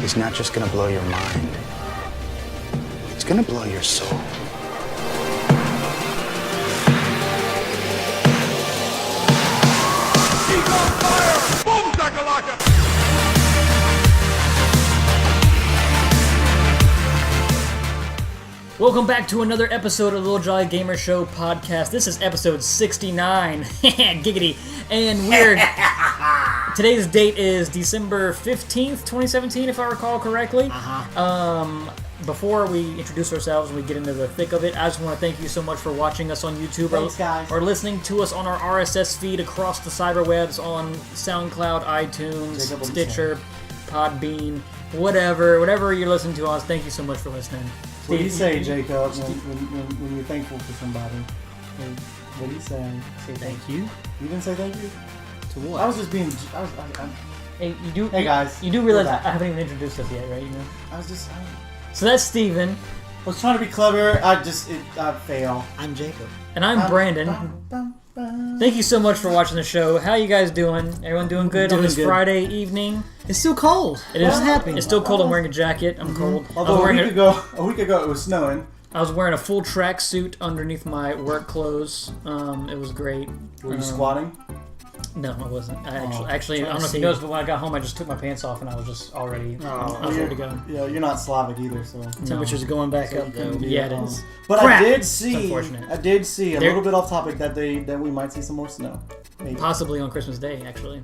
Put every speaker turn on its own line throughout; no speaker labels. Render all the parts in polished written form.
is not just gonna blow your mind, it's gonna blow your soul.
He's on fire! Boom, shakalaka!
Welcome back to another episode of the Little Jolly Gamer Show podcast. This is episode 69. Giggity. And weird. Today's date is December 15th, 2017, if I recall correctly. Before we introduce ourselves and we get into the thick of it, I just want to thank you so much for watching us on YouTube.
Thanks, guys.
Or listening to us on our RSS feed across the cyberwebs on SoundCloud, iTunes,
Jacob,
Stitcher, Podbean, whatever you're listening to us. Thank you so much for listening.
What do you say, Jacob, when you're thankful for somebody? What do you say?
Say thank you.
You didn't say thank you?
To what?
I was just being...
Hey, you do.
Hey, guys.
You do realize
We're
I
back.
haven't even introduced us yet, right? You know.
I was just...
So that's Steven.
I was trying to be clever. I fail.
I'm Jacob.
And I'm Brandon. Thank you so much for watching the show. How you guys doing? Everyone doing good on
Doing
this
good.
Friday evening?
It's still cold.
It is.
What's happening?
It's still cold. I'm wearing a jacket. I'm cold.
Although a week ago it was snowing.
I was wearing a full track suit underneath my work clothes. It was great.
Were you squatting?
No, I wasn't. I actually, I don't know if you noticed, but when I got home, I just took my pants off and I was just already I was ready to go.
Yeah, you're not Slavic either, so...
Temperature's going back up.
Yeah, it is.
But
Crap.
I did
It's
see
unfortunate.
a little bit off topic that we might see some more snow. Maybe.
Possibly on Christmas Day, actually.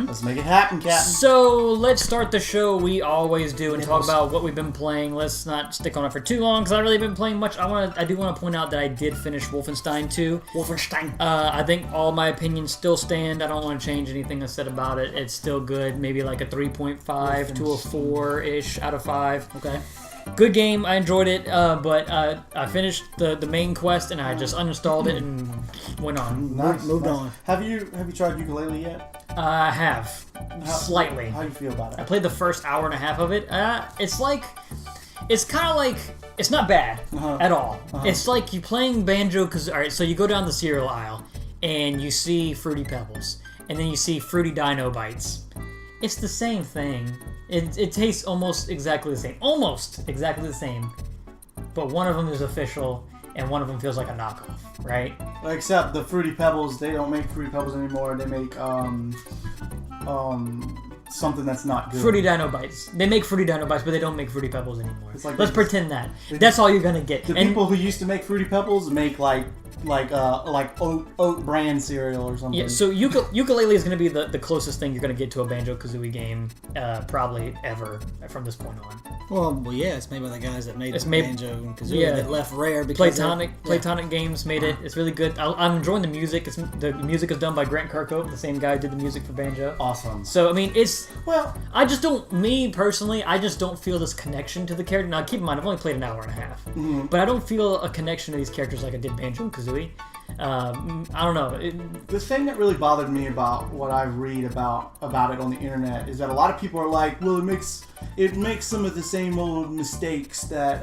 Let's make it happen, Captain.
So let's start the show we always do and talk about what we've been playing. Let's not stick on it for too long because I really been playing much. I do want to point out that I did finish Wolfenstein 2.
Wolfenstein.
I think all my opinions still stand. I don't want to change anything I said about it. It's still good. Maybe like a 3.5 to a 4-ish out of 5.
Okay.
Good game. I enjoyed it, but I finished the main quest and I just uninstalled it and went on.
Moved on.
Have you tried ukulele yet?
I have. Slightly.
How do you feel about
I
it?
played the first hour and a half of it. It's kind of like, it's not bad at all. It's like you playing banjo, because, alright, so you go down the cereal aisle, and you see Fruity Pebbles, and then you see Fruity Dino Bites. It's the same thing. It tastes almost exactly the same. Almost exactly the same. But one of them is official, and one of them feels like a knockoff, right?
Except the Fruity Pebbles, they don't make Fruity Pebbles anymore. They make something that's not good.
Fruity Dino Bites. They make Fruity Dino Bites, but they don't make Fruity Pebbles anymore.
It's like
Let's pretend that. That's all you're gonna get.
The people who used to make Fruity Pebbles make like oat brand cereal or something.
Yeah, so ukulele is going to be the closest thing you're going to get to a Banjo-Kazooie game probably ever from this point on.
Well, yeah, it's made by the guys that made
It's made-
Banjo and Kazooie
yeah.
that left Rare because
Playtonic Games made it. It's really good. I'm enjoying the music. The music is done by Grant Kirkhope, the same guy who did the music for Banjo.
Awesome.
So, I mean,
Well,
I just don't, me personally, I just don't feel this connection to the character. Now, keep in mind, I've only played an hour and a half. But I don't feel a connection to these characters like I did Banjo and Kazooie. I don't know.
the thing that really bothered me about what I read about it on the internet is that a lot of people are like, well, it makes some of the same old mistakes that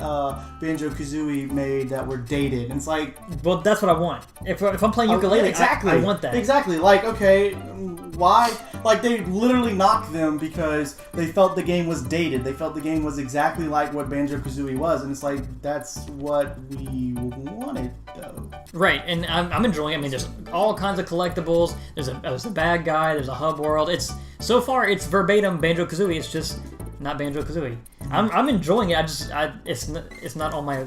Banjo-Kazooie made that were dated. And it's like,
well, that's what I want. If I'm playing ukulele,
exactly.
I want that.
Exactly. Like, okay, why? Like, they literally knocked them because they felt the game was dated. They felt the game was exactly like what Banjo-Kazooie was. And it's like, that's what we wanted, though.
Right, and I'm enjoying it. I mean, there's all kinds of collectibles. There's a bad guy. There's a hub world. So far it's verbatim Banjo-Kazooie. It's just not Banjo-Kazooie. I'm enjoying it. It's not on my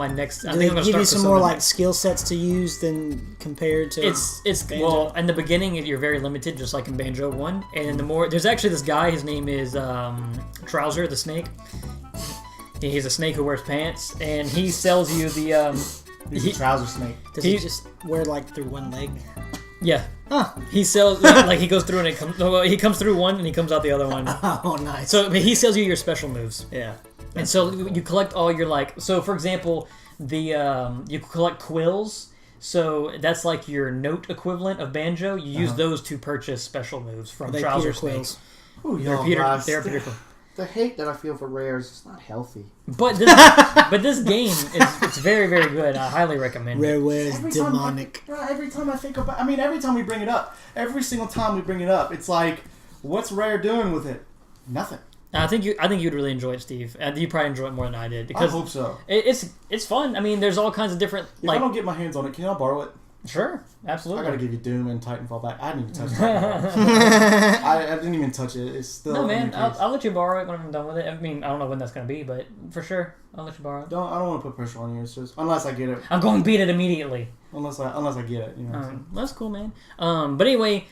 next. I
Do
think
they
I'm gonna
give
start
you some
with
more
of the
like
next.
skill sets to use than compared to?
It's
Banjo?
well, in the beginning you're very limited, just like in Banjo 1. And the more there's actually this guy. His name is Trouser the Snake. He's a snake who wears pants, and he sells you the.
He's a trouser snake.
Does he just wear like through one leg?
Yeah.
Huh.
He sells like he goes through and he comes through one and he comes out the other one.
Oh, nice.
So I mean, he sells you your special moves.
yeah.
And so you collect all your so for example, you collect quills. So that's like your note equivalent of Banjo. You use those to purchase special moves from
They
Trouser
Peter quills.
Snake.
Ooh,
They're
yo,
Peter.
guys,
They're Peter.
The hate that I feel for Rare is just not healthy.
But this game it's very, very good. I highly recommend it.
Rareware is demonic.
Every time I think about, every time we bring it up, every single time we bring it up, it's like, what's Rare doing with it? Nothing.
I think you'd really enjoy it, Steve. And you probably enjoy it more than I did
I
because
hope so.
it's fun. I mean, there's all kinds of different
If I don't get my hands on it, can y'all borrow it?
Sure,
I
absolutely.
gotta give you Doom and Titanfall back. I didn't even touch it. I didn't even touch it. It's still.
No, man,
in the case.
I'll let you borrow it when I'm done with it. I mean, I don't know when that's gonna be, but for sure, I'll let you borrow it.
I don't want to put pressure on you. It's just unless I get it.
I'm going to beat it immediately.
Unless I get it. You know. What I'm saying?
That's cool, man. But anyway,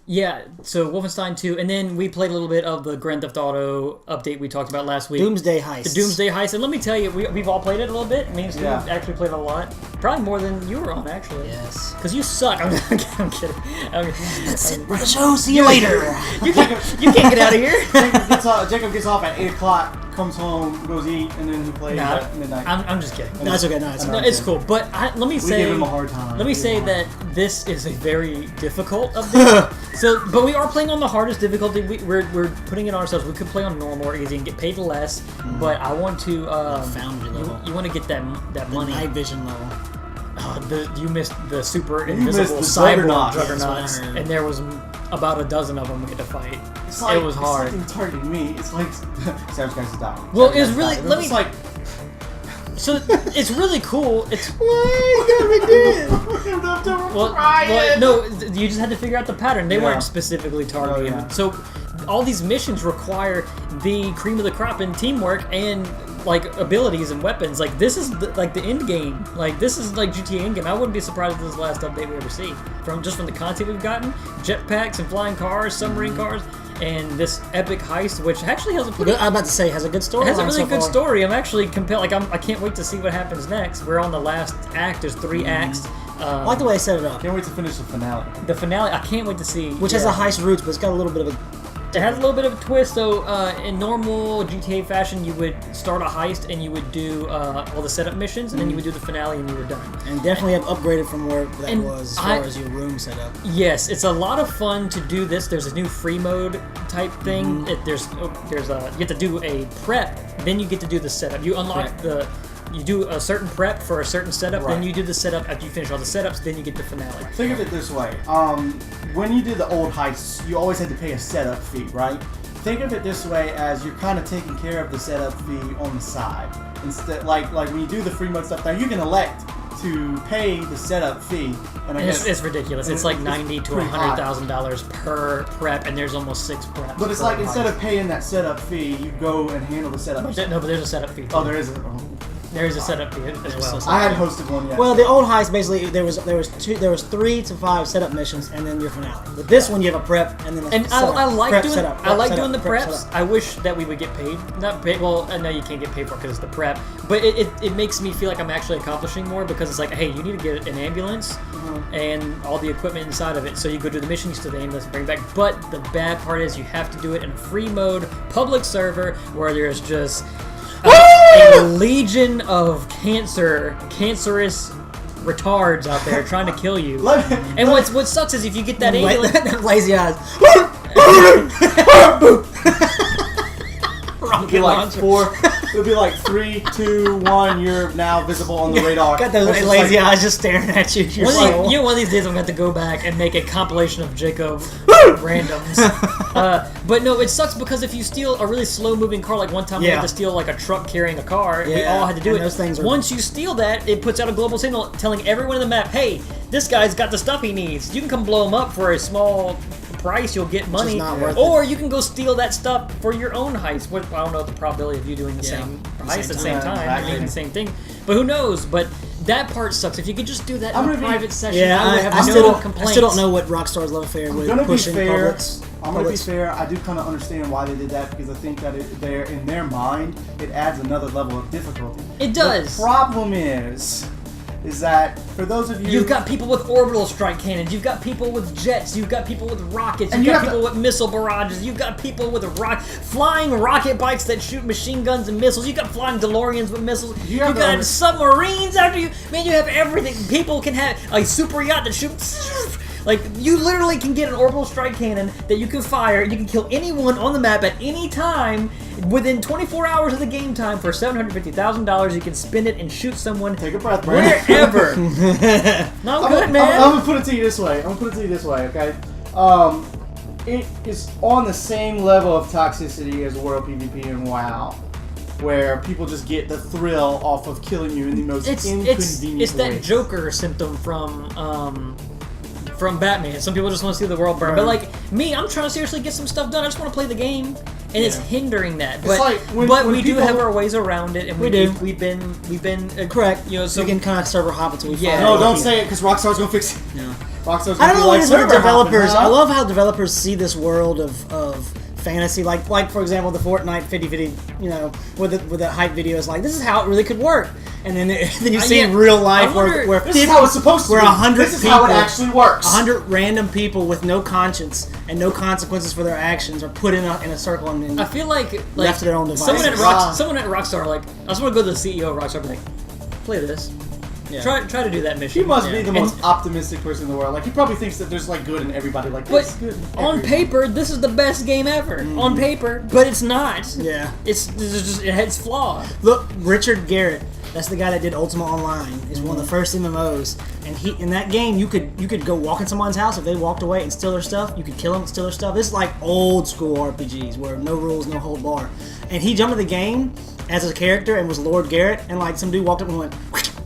yeah. So Wolfenstein 2, and then we played a little bit of the Grand Theft Auto update we talked about last week.
Doomsday Heist.
The Doomsday Heist, and let me tell you, we've all played it a little bit. Me and Steve
Yeah.
actually played it a lot. Probably more than you were on, actually.
Yes.
Because you suck. I'm kidding.
That's it, brother. Show. See you later.
You can't get out of here.
Jacob gets off at 8 o'clock, comes home, goes eat, and then he plays
Nah,
at midnight.
I'm just kidding.
No, it's okay. No, it's
No,
okay.
it's cool. But let me
we
say,
give him a hard time.
let me say that this is a very difficult update. But we are playing on the hardest difficulty. We're putting it on ourselves. We could play on normal or easy and get paid less. But I want to.
Foundry level.
You want to get that money.
Night vision level.
You missed the super
missed
invisible
the
cyber
Juggernaut.
juggernauts,
That's what I heard.
and there was about a dozen of them we had to fight.
It's like,
it was hard.
It's like targeting me. It's like Savage Guys is dying.
Well,
Savage
it's
Guys
really-
is dying.
let
It's
me-
like
So it's really cool. It's
well,
well, no, you just had to figure out the pattern. They
Yeah.
weren't specifically targeting.
Oh, yeah.
So all these missions require the cream of the crop in teamwork and like abilities and weapons. Like this is like the end game. Like this is like GTA end game. I wouldn't be surprised if this is the last update we ever see from the content we've gotten. Jetpacks and flying cars, submarine cars, and this epic heist, which actually has a pretty.
I'm about to say has a good story.
It has a really good story. I'm actually compelled. Like I can't wait to see what happens next. We're on the last act. There's 3 acts.
I like the way they set it up.
Can't wait to finish the finale.
The finale. I can't wait to see.
Which has a heist roots, but it's got a little bit of a.
It has a little bit of a twist. So in normal GTA fashion, you would start a heist and you would do all the setup missions, and then you would do the finale, and you were done.
And definitely have upgraded from where that
And
was as far as your room setup.
Yes, it's a lot of fun to do this. There's a new free mode type thing. There's you have to do a prep, then you get to do the setup. You unlock you do a certain prep for a certain setup, then
Right.
you do the setup. After you finish all the setups, then you get the finale.
Think of it this way. When you did the old heists, you always had to pay a setup fee, right? Think of it this way as you're kind of taking care of the setup fee on the side. Instead, like when you do the free mode stuff, now you can elect to pay the setup fee. And I
And
guess
it's ridiculous. It's like
it's
$90,000 to
pretty high.
$100,000 per prep, and there's almost 6 preps.
But it's
per
like instead
heist.
of paying that setup fee, you go and handle the setup.
No, but there's a setup fee. Too.
Oh, there is.
There is a setup fee as well.
I hadn't hosted one yet.
Well, the old heist basically there was 3 to 5 setup missions and then your finale. With this one, you have a prep and then a
And
setup.
I like
Prep,
doing
setup,
I
prep,
like
setup,
doing the
prep,
preps.
setup.
I wish that we would get paid. Not paid. Well, I know you can't get paid for it because it's the prep. But it makes me feel like I'm actually accomplishing more because it's like, hey, you need to get an ambulance and all the equipment inside of it. So you go do the mission, you steal the ambulance and bring it back. But the bad part is you have to do it in a free mode, public server, where there's just a legion of cancerous retards out there trying to kill you. And what sucks is if you get that alien,
Lazy eyes.
It'll be like 4. It'll be like 3, 2, 1. You're now visible on the radar.
Got those
It's just
lazy
like-
eyes just staring at you. You're
one of these days I'm going to have to go back and make a compilation of Jacob randoms. But no, it sucks because if you steal a really slow-moving car, like one time we had to steal like a truck carrying a car, we
Yeah,
all had to do
and
it.
those things are-
Once you steal that, it puts out a global signal telling everyone in the map, hey, this guy's got the stuff he needs. You can come blow him up for a small price, you'll get money,
not worth
or you can go steal that stuff for your own heist. I don't know the probability of you doing the
Yeah,
same
at the
heist at the same
time.
time,
Exactly.
doing the same thing. But who knows? But that part sucks. If you could just do that
I'm
in a
gonna be-
private session,
Yeah,
I would have
I
no
still
complaints.
don't know what Rockstar's love affair with
gonna be
pushing
fair.
publics.
I'm gonna be fair. I do kind of understand why they did that because I think that in their mind, it adds another level of difficulty.
It does.
The problem is that for those of you,
You've got people with orbital strike cannons. You've got people with jets. You've got people with rockets.
And
You've
you
got
have
people with missile barrages. You've got people with flying rocket bikes that shoot machine guns and missiles. You've got flying DeLoreans with missiles.
You have
You've
to
got
under-
submarines after you. Man, you have everything. People can have a super yacht that shoots. Like, you literally can get an orbital strike cannon that you can fire. You can kill anyone on the map at any time within 24 hours of the game time for $750,000. You can spend it and shoot someone
take a breath, Brandon.
wherever. No, good, man.
I'm gonna put it to you this way. Okay. it is on the same level of toxicity as World PvP and WoW, where people just get the thrill off of killing you in the most inconvenient
it's that
ways.
Joker symptom from Batman. Some people just want to see the world burn, but like me, I'm trying to seriously get some stuff done. I just want to play the game, and it's hindering that. But
like when
we do
people-
have our ways around it, and
We do.
We've been
Correct.
You know, so
we can kind of server hop until we find
Yeah.
out.
No, don't say it because Rockstar's gonna fix it.
No.
Rockstar's gonna
I don't
be
know
like,
what it is with
server
the developers.
hopping, huh?
I love how developers see this world of fantasy, like for example the Fortnite 50/50, you know, with the hype videos. Like this is how it really could work, and then then you see
yeah.
in real life
I wonder-
where
This is how it's supposed to
where
be.
100
This is
people,
how it actually works.
100 random people with no conscience and no consequences for their actions are put in a circle and then
I feel like
left to their own
someone at
devices.
someone at Rockstar, like I just want to go to the CEO of Rockstar and be like, play this.
Yeah.
Try to do that mission.
He must be the
And-
most optimistic person in the world. Like he probably thinks that there's like good in everybody. Like
But
there's good in
on
everybody.
paper, this is the best game ever. On paper, but it's not.
Yeah.
It's just it's flawed.
Look, Richard Garrett. That's the guy that did Ultima Online. Is one of the first MMOs, and he in that game you could go walk in someone's house if they walked away and steal their stuff. You could kill them and steal their stuff. This is like old school RPGs where no rules, no hold bar. And he jumped in the game as a character and was Lord Garrett, and like some dude walked up and went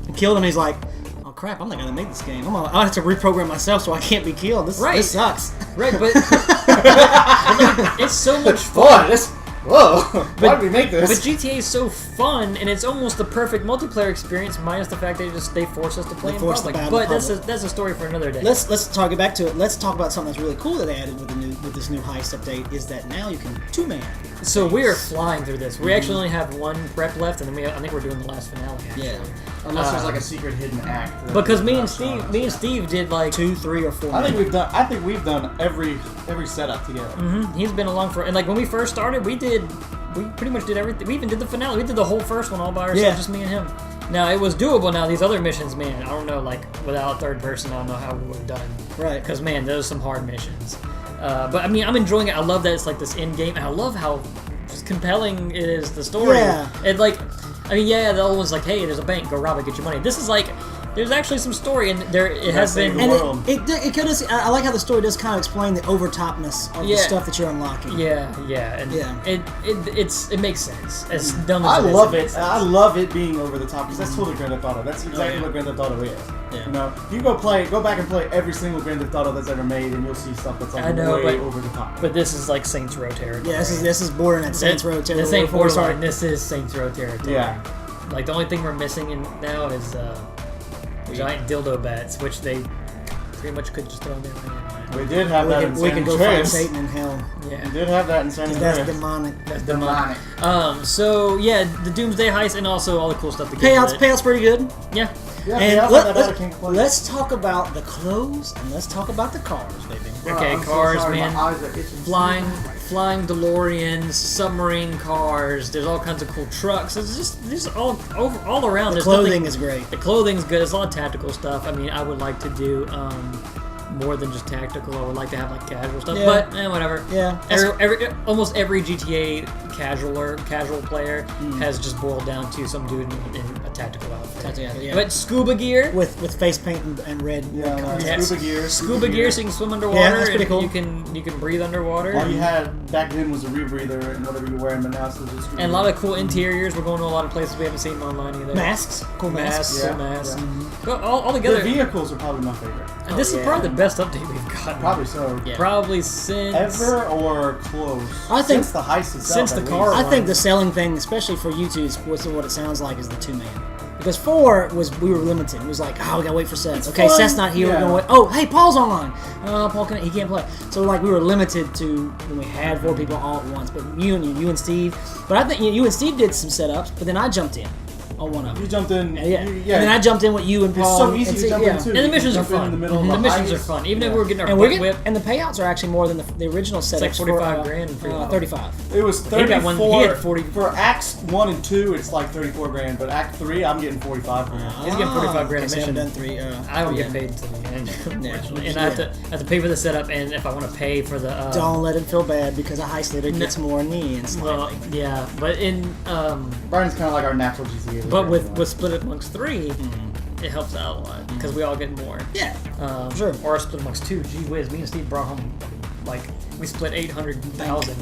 and killed him. And he's like, "Oh crap, I'm not gonna make this game. I'll have to reprogram myself so I can't be killed. This sucks."
Right, but, but like, it's so much fun.
Boy, this. Whoa! Why did we make this?
But GTA is so fun, and it's almost the perfect multiplayer experience, minus the fact they force us to play in
force the
public.
bad
But
public.
that's a story for another day.
Let's talk it back to it. Let's talk about something that's really cool that they added with this new heist update. Is that now you can two-man.
So we are flying through this. We actually only have one prep left, and then I think we're doing the last finale. Actually.
Yeah.
Unless there's like a secret hidden act. that
Because me
we're
and
not showing.
Steve did like
2, 3, or 4.
I think we've done every setup together.
He's been along for, and like when we first started, we pretty much did everything. We even did the finale. We did the whole first one all by ourselves,
Yeah.
just me and him. Now it was doable. Now these other missions, man, I don't know. Like without a third person, I don't know how we would have done.
Right.
Because man, those are some hard missions. But I mean, I'm enjoying it. I love that it's like this end game, and I love how just compelling it is. The story.
Yeah.
And like, I mean, yeah, the other one's like, hey, there's a bank, go rob it, get your money. This is like, there's actually some story, and it has
save
been.
the
And
world.
it kind of, I like how the story does kind of explain the overtopness of the
Yeah.
stuff that you're unlocking.
Yeah, and
Yeah.
it makes sense. As dumb as
I
it is,
love
makes
it.
sense.
I love it being over the top because that's totally Grand Theft Auto. That's exactly what Grand Theft Auto is.
Yeah.
You know, you go back and play every single Grand Theft Auto that's ever made, and you'll see stuff that's like
I know,
way
but-
over the top.
But this is like Saints Row territory.
Yeah, this is bordering at Saints Row territory.
This ain't
before we
borderline.
start-
This is Saints Row territory.
Yeah.
Like the only thing we're missing in now is giant dildo bats, which they pretty much could just throw in there.
We did have that in
We
San
can go find
Andreas.
Satan in hell.
We
Yeah.
did have that in San
That's
Andreas.
demonic.
That's
demonic.
So yeah, the Doomsday heist and also all the cool stuff that goes with it.
Payouts pretty good.
Yeah.
Yeah,
And
yeah,
let's talk about the clothes and let's talk about the cars, baby.
Okay,
I'm so
cars,
sorry,
man.
my eyes are itching.
Flying DeLoreans, submarine cars. There's all kinds of cool trucks. It's just all around.
The
There's
clothing
nothing-
is great.
The clothing's good. It's a lot of tactical stuff. I mean, I would like to do more than just tactical. I would like to have like casual stuff,
Yeah.
but whatever.
Yeah.
Almost every GTA casual player has just boiled down to some dude in a tactical outfit.
Yeah.
But scuba gear.
With face paint and red.
Yeah,
content.
like scuba gear.
Scuba gear, so you can swim underwater.
Yeah, that's pretty
and
cool.
You can breathe underwater.
All you had back then was a rebreather and whatever you're wearing, but now it's just scuba
And a lot
gear.
of cool interiors. We're going to a lot of places we haven't seen online either.
Masks. Cool masks.
Masks,
Yeah,
cool masks.
yeah.
But all
The
together,
vehicles are probably my favorite.
and this is
yeah.
probably the best update we've gotten.
Probably so.
Yeah.
Probably since
Ever or close?
I think-
since the heist itself.
since the
at
car
least.
I think the selling thing, especially for YouTube, is what it sounds like is the 2-man. Because 4 we were limited. It was like, oh, we gotta wait for Seth. Okay,
fun.
Seth's not here.
Yeah.
We're gonna wait. Oh, hey, Paul's online. Paul he can't play. So like we were limited to when we had 4 people all at once. But you and Steve. But I think you and Steve did some setups. But then I jumped in on one of them.
You jumped in.
Yeah.
You-
And then I jumped in with you and
It's
Paul.
so easy
and
to jump
yeah.
in too.
And the
You
missions are
jump in
fun.
the middle of
The
the
missions are
heist.
fun. Even if
Yeah.
we're getting our
And
butt
we're
whipped.
and the payouts are actually more than the original setups.
like 45
for,
grand for
35.
It was
He
34.
got one- he had 40
For Acts 1 and 2, it's like 34 grand, but Act 3, I'm getting 45 grand.
He's getting 45 grand a
Okay, so I haven't
mission.
done 3.
I don't
yeah.
get paid until the end, unfortunately.
Yeah.
And I have to pay for the setup, and if I want to pay for the
Don't let him feel bad because a heist leader gets more than me and
well,
slightly.
yeah, but in
Brian's kind of like our natural GTA.
but
leader.
with Split Amongst 3, it helps out a lot because we all get more.
Yeah.
Sure. Or split amongst two. Gee whiz, me and Steve brought home like we split 800,000.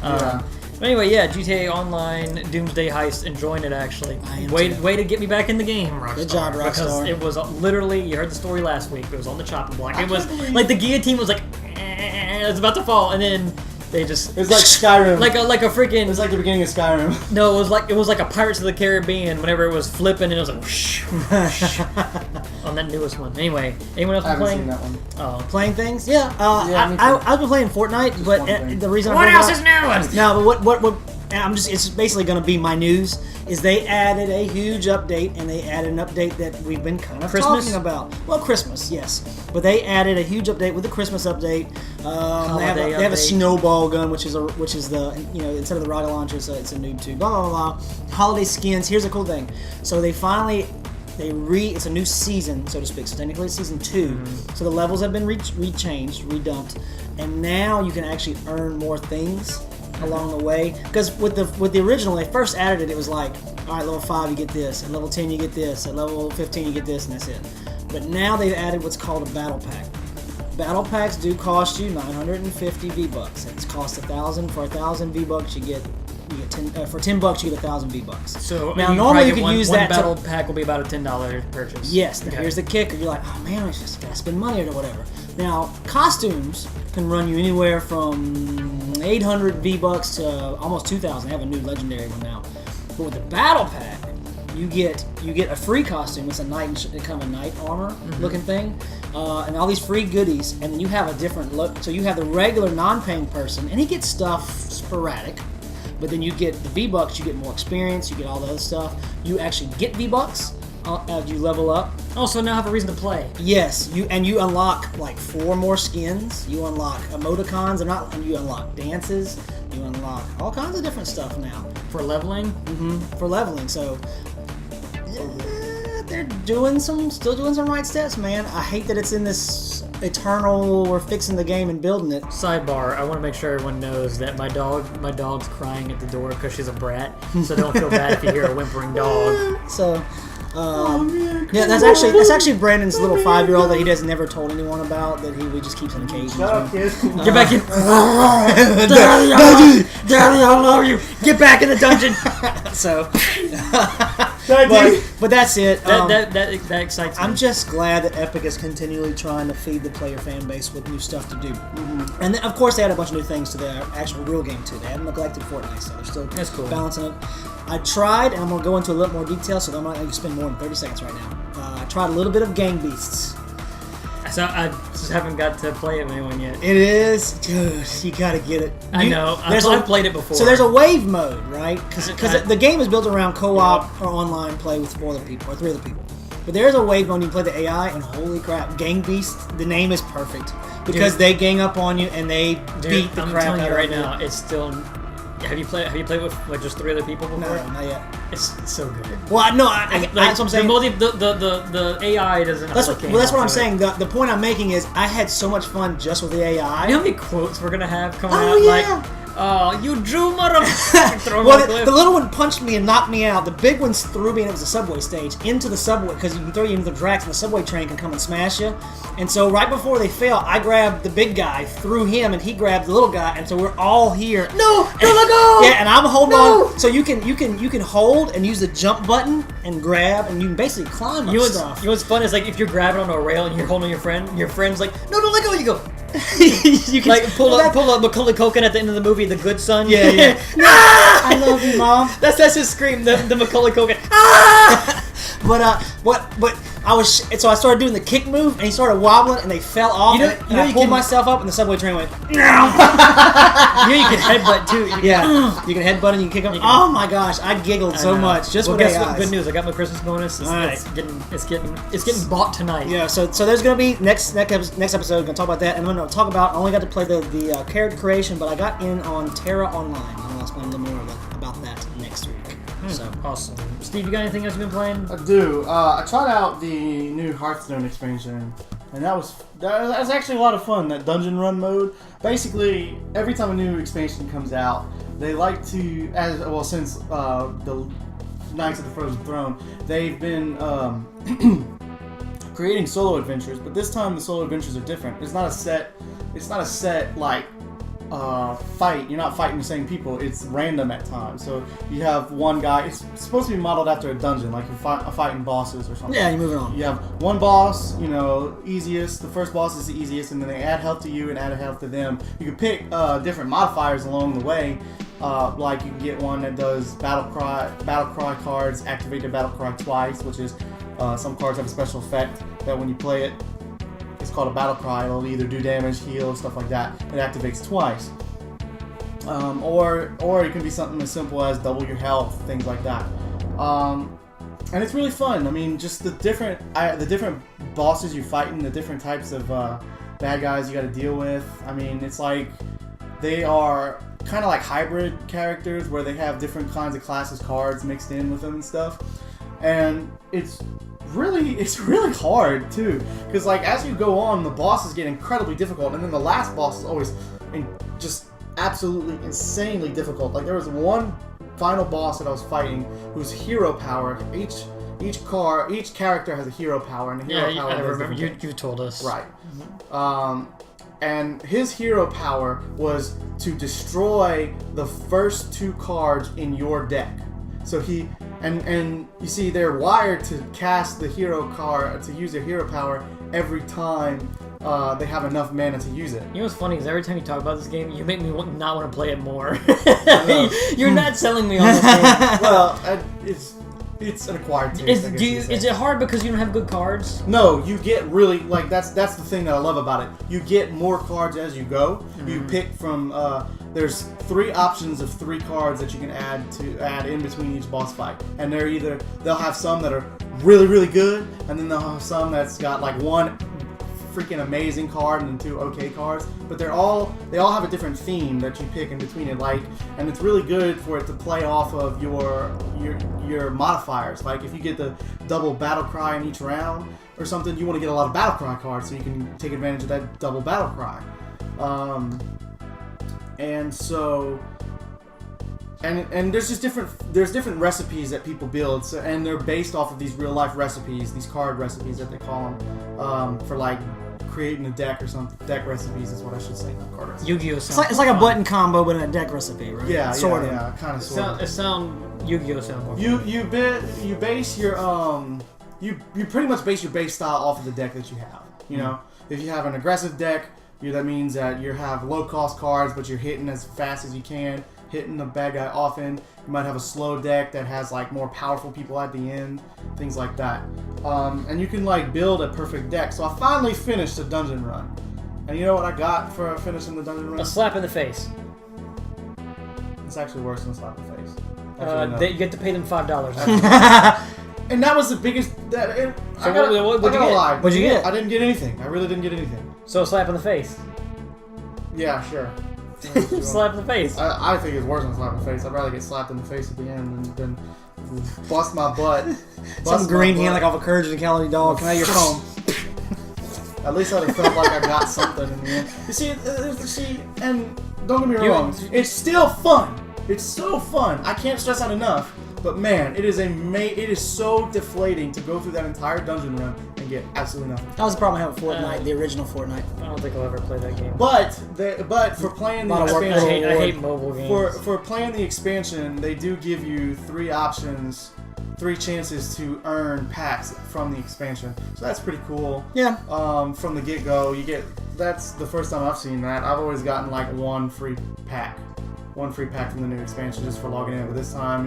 Yeah.
But anyway, yeah, GTA Online, Doomsday Heist, enjoying it actually. Way to get me back in the game, Rockstar.
Good job, Rockstar.
Because it was literally, you heard the story last week, it was on the chopping block. It was like the guillotine was like, it was about to fall, and then they just.
It's like Skyrim.
Like a freaking.
It's like the beginning of Skyrim.
No, it was like a Pirates of the Caribbean. Whenever it was flipping, and it was like whoosh, whoosh, on that newest one. Anyway, anyone else
I
been
haven't
playing?
seen that one.
Oh,
Playing things? Yeah.
Yeah, me too.
I've been playing Fortnite, but
one thing.
the reason
what
I
else is new?
No, but what it's basically going to be my news is they added a huge update, and they added an update that we've been kind of
Christmas?
talking about. Well, Christmas, yes, but they added a huge update with the Christmas update. They have a snowball gun, which is the instead of the rocket launcher, it's a noob tube. Blah blah blah. Holiday skins. Here's a cool thing. So it's a new season, so to speak. So technically it's season 2. So the levels have been rechanged, redumped, and now you can actually earn more things along the way. Because with the original, they first added it was like, all right, level 5 you get this, at level 10 you get this, at level 15 you get this, and that's it. But now they've added what's called a battle pack. Battle packs do cost you 950 V-Bucks. It's cost 1,000. For 1,000 V-Bucks you get 10. For $10 you get 1,000 V-Bucks.
So
now normally you could
one,
use
one
that
battle pack will be about a $10 purchase.
Yes. Now
Okay.
here's the kicker. You're like, oh man, I just gotta spend money or whatever. Now costumes can run you anywhere from 800 V-Bucks to almost 2,000. They have a new legendary one now. But with the battle pack, you get a free costume. It's a kind of a knight armor looking thing, and all these free goodies. And then you have a different look. So you have the regular non-paying person, and he gets stuff sporadic. But then you get the V-Bucks, you get more experience, you get all the other stuff. You actually get V-Bucks as you level up.
Also, now have a reason to play.
Yes, you unlock like 4 more skins. You unlock emoticons, and you unlock dances. You unlock all kinds of different stuff now
For leveling?
for leveling. So they're still doing some right steps, man. I hate that it's in this eternal, we're fixing the game and building it.
Sidebar, I want to make sure everyone knows that my dog's crying at the door because she's a brat, so don't feel bad if you hear a whimpering dog.
So, yeah, that's actually Brandon's little 5-year-old that he has never told anyone about, that he just keeps in a cage.
Shut up, kid.
Get back in.
Daddy, I love you. Get back in the dungeon. So, but that's it.
That excites me.
I'm just glad that Epic is continually trying to feed the player fan base with new stuff to do. And then, of course, they add a bunch of new things to their actual real game too. They haven't neglected Fortnite, so they're still
That's cool.
balancing it. I tried, and I'm going to go into a little more detail, so I'm not going to spend more than 30 seconds right now. I tried a little bit of Gang Beasts.
So I just haven't got to play it with anyone yet.
It is, dude, you got to get it.
I know. I've played it before.
So there's a wave mode, right? Because
I-
the game is built around co-op or online play with 4 other people or 3 other people. But there's a wave mode you play the AI, and holy crap, Gang Beast, the name is perfect because they gang up on you and they beat the
I'm
crap
telling
out
you
of
right
you.
now, it's still. Have you played with like just 3 other people before?
No, not yet.
It's so good.
Well, no, that's what I'm saying.
The AI doesn't.
That's
allocate
what I'm
onto it.
saying. The point I'm making is I had so much fun just with the AI.
You know how many quotes we're gonna have coming
Oh,
out?
yeah.
Like, oh, you drew motherfucker! Throw
Well,
me off a cliff.
the little one punched me and knocked me out. The big ones threw me, and it was a subway stage, into the subway, because you can throw you into the tracks, and the subway train can come and smash you. And so right before they fell, I grabbed the big guy, threw him, and he grabbed the little guy, and so we're all here. No, let go! Yeah, and I'm holding on. So you can hold and use the jump button and grab, and you can basically climb up stuff.
You know what's fun is like if you're grabbing on a rail and you're holding your friend's like, no, don't let go. You go.
You can
Like pull up Macaulay Culkin at the end of the movie, The Good Son.
Yeah, yeah. I love you, Mom.
That's his scream. The Macaulay Culkin.
But so I started doing the kick move, and he started wobbling, and they fell off. And I pulled myself up, and the subway train went.
You can headbutt too.
Yeah, you can headbutt and you can kick them. Oh my gosh, I giggled so much just with
guess
AIs.
what? Good news. I got my Christmas bonus. It's getting bought tonight.
Yeah, so there's gonna be next episode. Gonna talk about that, and I'm gonna talk about. I only got to play the character creation, but I got in on Terra Online. I'll explain a little more about that next week. So
Awesome. Steve, you got anything else you've been playing?
I do. I tried out the new Hearthstone expansion, and that was actually a lot of fun. That dungeon run mode. Basically, every time a new expansion comes out, they like to, since the Knights of the Frozen Throne, they've been creating solo adventures, but this time the solo adventures are different. It's not a set like fight. You're not fighting the same people. It's random at times. So you have one guy. It's supposed to be modeled after a dungeon, like you're fighting bosses or something.
Yeah, you're moving on.
You have one boss, easiest. The first boss is the easiest, and then they add health to you and add health to them. You can pick different modifiers along the way. Like you can get one that does battle cry cards, activate the battle cry twice, which is some cards have a special effect that when you play it, it's called a battle cry. It'll either do damage, heal, stuff like that. It activates twice. Or it can be something as simple as double your health, things like that. And it's really fun. I mean, just the different bosses you're fighting, the different types of bad guys you got to deal with. I mean, it's like they are kind of like hybrid characters where they have different kinds of classes cards mixed in with them and stuff. And it's really hard too, because like as you go on, the bosses get incredibly difficult, and then the last boss is always just absolutely insanely difficult. Like there was one final boss that I was fighting whose hero power, each character has a hero power, and the hero power.
I remember you told us.
Right. And his hero power was to destroy the first 2 cards in your deck. So he and you see they're wired to cast the hero card, to use their hero power every time they have enough mana to use it.
You know what's funny is every time you talk about this game, you make me not want to play it more. You're not selling me on this game.
Well, it's an acquired taste.
Is it hard because you don't have good cards?
No, you get really like that's the thing that I love about it. You get more cards as you go. Mm-hmm. You pick from there's 3 options of 3 cards that you can add in between each boss fight, and they'll have some that are really good, and then they'll have some that's got like 1 freaking amazing card and 2 okay cards, but they all have a different theme that you pick in between it, like, and it's really good for it to play off of your modifiers. Like if you get the double battle cry in each round or something, you want to get a lot of battle cry cards so you can take advantage of that double battle cry. And so and there's just different recipes that people build, so, and they're based off of these real life recipes, these card recipes that they call them, for like creating a deck or something. Deck recipes is what I should say, not card recipes.
Yu-Gi-Oh!
It's like a button combo, but in a deck recipe, right?
Yeah,
sort of.
Yeah, kind of, sort of.
It sound Yu-Gi-Oh! Sound more.
You base your you pretty much base your base style off of the deck that you have. You know, if you have an aggressive deck, that means that you have low cost cards, but you're hitting as fast as you can, hitting the bad guy often. You might have a slow deck that has like more powerful people at the end, things like that. And you can like build a perfect deck. So I finally finished a dungeon run, and you know what I got for finishing the dungeon run?
A slap in the face.
It's actually worse than a slap in the face. Actually, no.
You get to pay them $5.
And that was the biggest.
What'd you get? What'd you get?
I didn't get anything. I really didn't get anything.
So a slap in the face.
Yeah, sure.
Slap in the face.
I think it's worse than slap in the face. I'd rather get slapped in the face at the end than bust my butt.
Some green hand like off a Courage and Cowardly Dog. Can I have your phone?
At least I'd have felt like I got something in the end. You see, and don't get me wrong, it's still fun. It's so fun. I can't stress that enough. But man, it is so deflating to go through that entire dungeon run and get absolutely nothing.
That was the problem I had with Fortnite, the original Fortnite.
I don't think I'll ever play that game.
But for playing the expansion,
I hate mobile games.
For playing the expansion, they do give you 3 options, 3 chances to earn packs from the expansion. So that's pretty cool.
Yeah.
From the get-go, that's the first time I've seen that. I've always gotten like 1 free pack. 1 free pack from the new expansion just for logging in. But this time,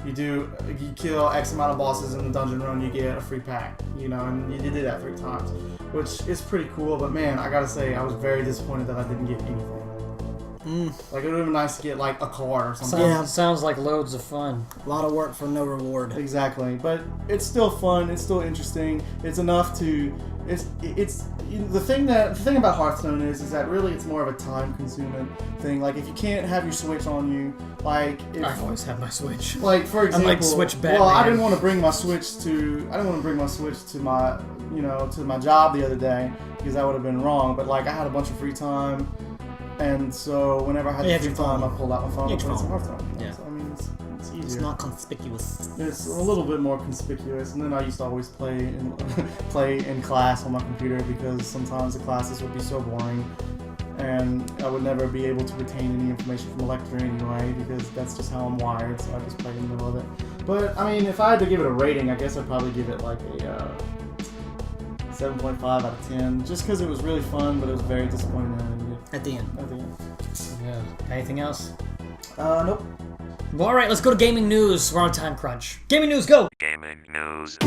you kill X amount of bosses in the dungeon run, you get a free pack, and you did that 3 times, which is pretty cool. But man, I gotta say, I was very disappointed that I didn't get anything. Like, it would have been nice to get like a card or something.
Sounds like loads of fun.
A lot of work for no reward.
Exactly, but it's still fun. It's still interesting. It's enough to. It's the thing about Hearthstone is that really it's more of a time-consuming thing. Like if you can't have your Switch on you, I
always have my Switch.
Like for example,
I'm like Switch Batman.
Well, I didn't want to bring my Switch to my to my job the other day because that would have been wrong. But like I had a bunch of free time. And so whenever I had
You
the
have
free
your
time, I
phone.
pulled out my phone
You
and
have
played
your
some
phone.
Hearthstone.
Yeah.
So, I mean, it's easier.
It's not conspicuous.
It's a little bit more conspicuous, and then I used to always play in play in class on my computer because sometimes the classes would be so boring, and I would never be able to retain any information from a lecture anyway because that's just how I'm wired. So I just played in the middle of it. But I mean, if I had to give it a rating, I guess I'd probably give it like a 7.5 out of 10, just because it was really fun, but it was very disappointing
At the end.
at the end.
Yeah. Anything else?
Nope.
Well, all right, let's go to gaming news. We're on a time crunch. Gaming news, go!
Gaming news.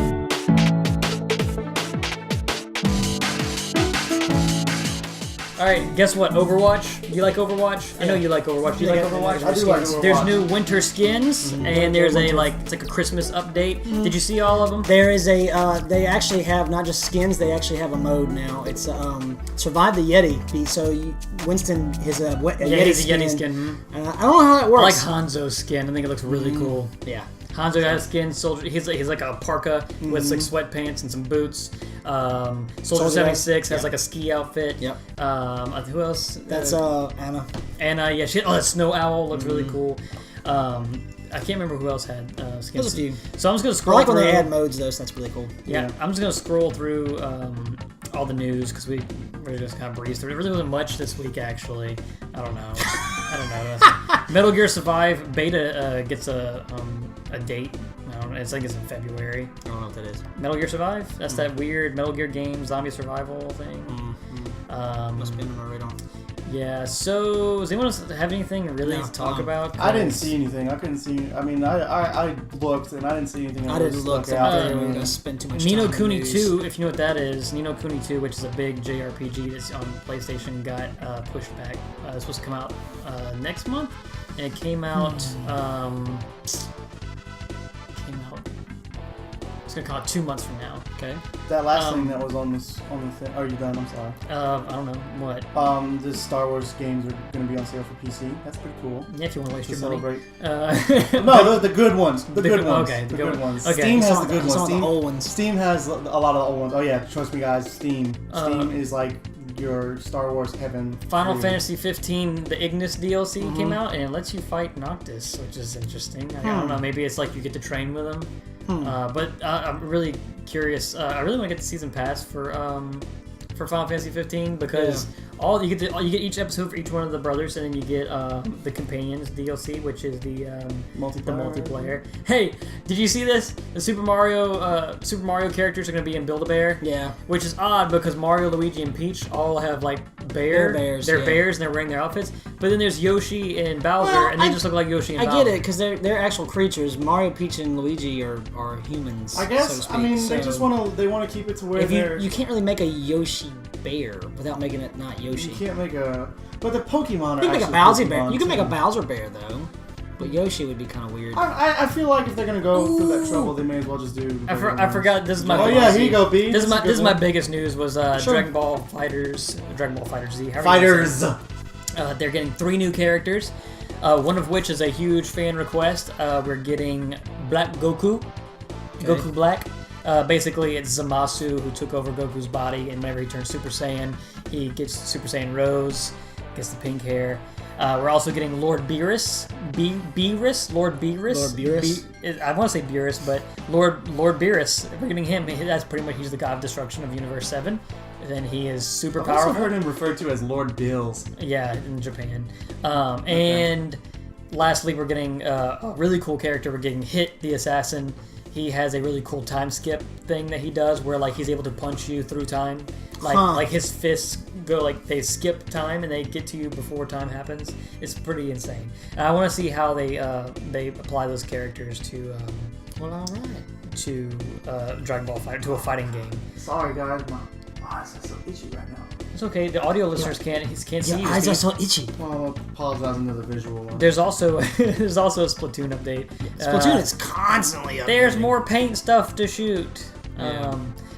All right, guess what? Overwatch. You like Overwatch? I know you like Overwatch. Do you like Overwatch?
I do like Overwatch.
There's new winter skins, and there's a it's like a Christmas update. Did you see all of them?
There is a, they actually have not just skins, they actually have a mode now. It's Survive the Yeti. So Winston is a Yeti
he's a
skin.
Yeti skin.
I don't know how that
I like
works.
Hanzo's skin. I think it looks really cool.
Yeah.
Hanzo got a skin. Soldier, he's like a parka with like sweatpants and some boots. Soldier 76 has like a ski outfit.
Yep.
Who else?
That's Anna.
Anna, yeah, that snow owl looks really cool. I can't remember who else had skins.
There's a few.
So I'm just gonna
I
scroll
like
through.
when they add modes though, so that's really cool.
Yeah, I'm just gonna scroll through all the news because we just kind of breezed through. It really wasn't much this week, actually. I don't know. Metal Gear Survive beta gets a date. I don't know. It's like it's in February.
I don't know what that is.
Metal Gear Survive. That's that weird Metal Gear game zombie survival thing.
Must be on my radar.
Yeah. So does anyone else have anything really
No,
to talk about?
I didn't see anything. I couldn't see. I mean, I looked and I didn't see anything.
I didn't look.
Stuck
I
out.
didn't want to spend too much time.
Nino
on the
Kuni
news.
2, if you know what that is, Nino Kuni 2, which is a big JRPG that's on PlayStation, got pushed back. It's supposed to come out next month, and it came out. It's gonna come out 2 months from now. Okay.
That last thing that was on the thing. Are you done? I'm sorry.
I don't know what.
The Star Wars games are going to be on sale for PC. That's pretty cool.
Yeah, if you want to waste
To
your money.
celebrate. No, the good ones. The good ones.
Okay,
the good ones.
Okay.
Steam has
Some
the good
of the-
ones.
some of the old ones.
Steam has a lot of the old ones. Oh yeah, trust me, guys. Steam is like your Star Wars heaven.
Final
Really.
Fantasy 15, the Ignis DLC came out, and it lets you fight Noctis, which is interesting. I don't know, maybe it's like you get to train with him. But I'm really curious. I really want to get the season pass for Final Fantasy 15 because you get each episode for each one of the brothers, and then you get the companions DLC, which is the multiplayer. Hey, did you see this? The Super Mario characters are going to be in Build-A-Bear.
Yeah.
Which is odd because Mario, Luigi, and Peach all have like
bears,
They're
yeah.
bears, and they're wearing their outfits. But then there's Yoshi and Bowser,
Well,
and they just look like Yoshi and
I
Bowser.
get it because they're actual creatures. Mario, Peach, and Luigi are humans.
I guess.
So to speak.
I mean, they
So
just want to keep it to where
if
they're.
you can't really make a Yoshi bear without making it not Yoshi.
You can't make a. But the Pokemon are.
You can make a
actually
Bowser bear.
Pokemon,
You can make a
too.
Bowser bear though, but Yoshi would be kind of weird.
I feel like if they're gonna go through that trouble, they may as well just do.
I forgot. This is my.
Oh yeah, here you go, B.
This is
That's a
this is
good
my
one.
biggest news was
Sure.
Dragon Ball Fighters Z. however you want to say it.
Fighters.
They're getting 3 new characters, one of which is a huge fan request. We're getting Black Goku, Goku Black. Basically, it's Zamasu who took over Goku's body, and whenever he turns Super Saiyan, he gets Super Saiyan Rose, gets the pink hair. We're also getting Lord Beerus. Lord Beerus.
Lord Beerus?
I want to say Beerus, but Lord Beerus. We're getting him. That's pretty much, he's the god of destruction of Universe 7. And he is super
I've also
powerful.
heard him referred to as Lord Bills.
Yeah, in Japan. And lastly, we're getting a really cool character. We're getting Hit the Assassin. He has a really cool time skip thing that he does where like he's able to punch you through time. Like his fists go like they skip time and they get to you before time happens. It's pretty insane. And I want to see how they apply those characters to to Dragon Ball Fighter, to a fighting game.
Sorry guys, my eyes are so itchy right now.
It's okay. The audio listeners can't see
Your
you.
eyes are
Steve.
so itchy.
Well, I'm apologizing to the visual one.
There's also a Splatoon update.
Splatoon is constantly up.
There's more paint stuff to shoot.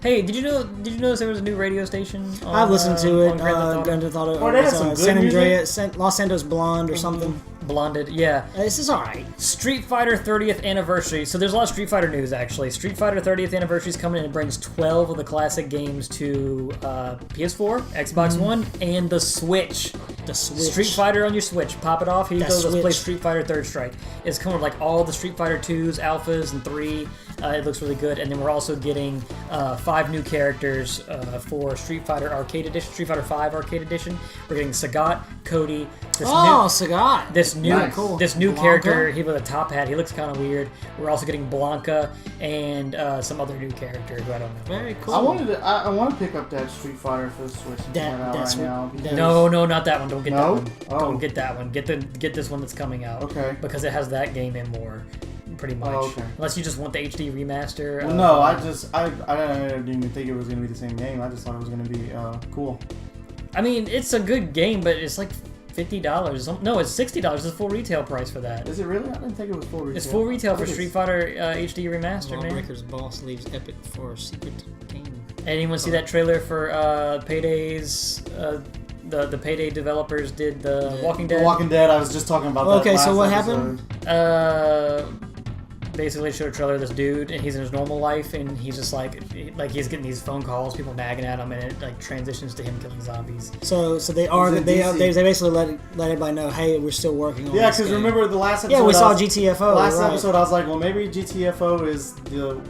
Hey, did you notice there was a new radio station? On,
I've listened to it.
on Grand Theft Auto?
Oh, they have some good
San
music.
Andreas, Los Santos Blonde or something.
Blonded, yeah.
This is alright.
Street Fighter 30th anniversary. So there's a lot of Street Fighter news actually. Street Fighter 30th anniversary is coming and it brings 12 of the classic games to PS4, Xbox One, and the Switch.
The Switch.
Street Fighter on your Switch. Pop it off. Here you
That
go. Let's play
Switch.
Street Fighter Third Strike. It's coming with like all the Street Fighter 2s, alphas, and 3. It looks really good. And then we're also getting 5 new characters for Street Fighter Arcade Edition, Street Fighter 5 Arcade Edition. We're getting Sagat, Cody.
Sagat.
This new,
Nice.
Cool.
this new
Blanca?
character. He with a top hat. He looks kind of weird. We're also getting Blanca and some other new character who I don't know.
Very cool.
I want to pick up that Street Fighter for the Switch and try it out
that's
right
what-
now.
that-
because-
No, not that one. Don't get
No?
that one.
Oh.
Don't get that one. Get this one that's coming out.
Okay.
Because it has that game and more, pretty much.
Oh, okay.
Unless you just want the HD remaster.
Well, no, I didn't even think it was gonna be the same game. I just thought it was gonna be cool.
I mean, it's a good game, but it's like $50. No, it's $60. It's full retail price for that.
Is it really? I didn't think it was full retail.
It's full retail
I
for
think
Street
it's-
Fighter HD remaster, man.
Lawbreaker's boss leaves Epic for a secret game.
Anyone see that trailer for Payday's? The Payday developers did the Walking
The
Dead.
Walking Dead. I was just talking about that.
Okay, so
last
what
episode.
happened?
Basically showed a trailer of this dude, and he's in his normal life, and he's just like he's getting these phone calls, people nagging at him, and it like transitions to him killing zombies.
So they
Is it DC?
basically let everybody know, hey, we're still working on
Yeah,
this
because
game.
remember the last episode?
Yeah, we saw
I was-
GTFO.
Last
right.
episode, I was like, well, maybe GTFO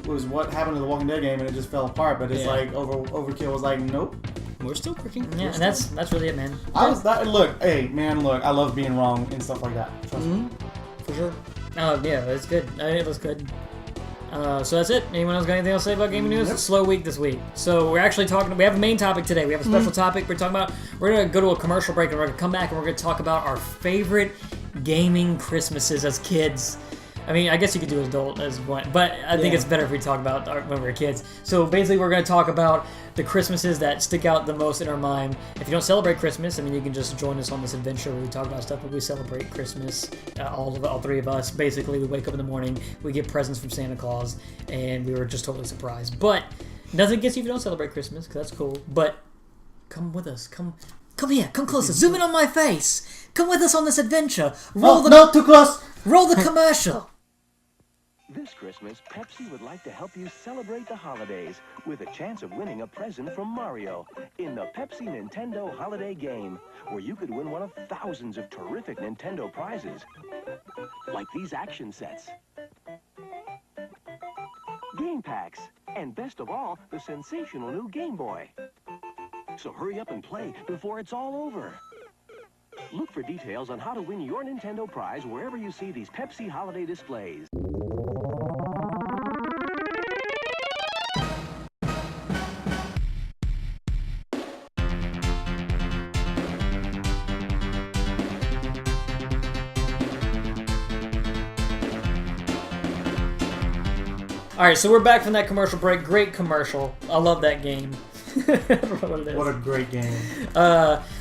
was what happened to the Walking Dead game, and it just fell apart. But it's
Yeah.
like Overkill was like, nope.
We're still working.
Yeah, and that's really it, man.
I was that. Look, hey man, look, I love being wrong and stuff like that. Trust me.
For sure.
Oh yeah, it's good. It looks good. So that's it. Anyone else got anything else to say about gaming news? It's a slow week this week. So we're actually talking. We have a main topic today. We have a special topic. We're talking about. We're gonna go to a commercial break and we're gonna come back and we're gonna talk about our favorite gaming Christmases as kids. I mean, I guess you could do adult as one, but I think
Yeah.
it's better if we talk about when we were kids. So basically, we're going to talk about the Christmases that stick out the most in our mind. If you don't celebrate Christmas, I mean, you can just join us on this adventure where we talk about stuff, but we celebrate Christmas. All 3 of us. Basically, we wake up in the morning, we get presents from Santa Claus, and we were just totally surprised. But nothing against you if you don't celebrate Christmas, because that's cool. But come with us. Come here. Come closer. Zoom in on my face. Come with us on this adventure.
No, too close.
Roll the commercial.
This Christmas, Pepsi would like to help you celebrate the holidays with a chance of winning a present from Mario in the Pepsi Nintendo Holiday Game, where you could win one of thousands of terrific Nintendo prizes, like these action sets, game packs, and best of all, the sensational new Game Boy. So hurry up and play before it's all over. Look for details on how to win your Nintendo prize wherever you see these Pepsi holiday displays.
All right, so we're back from that commercial break. Great commercial. I love that game. I don't know what it is.
What a great game.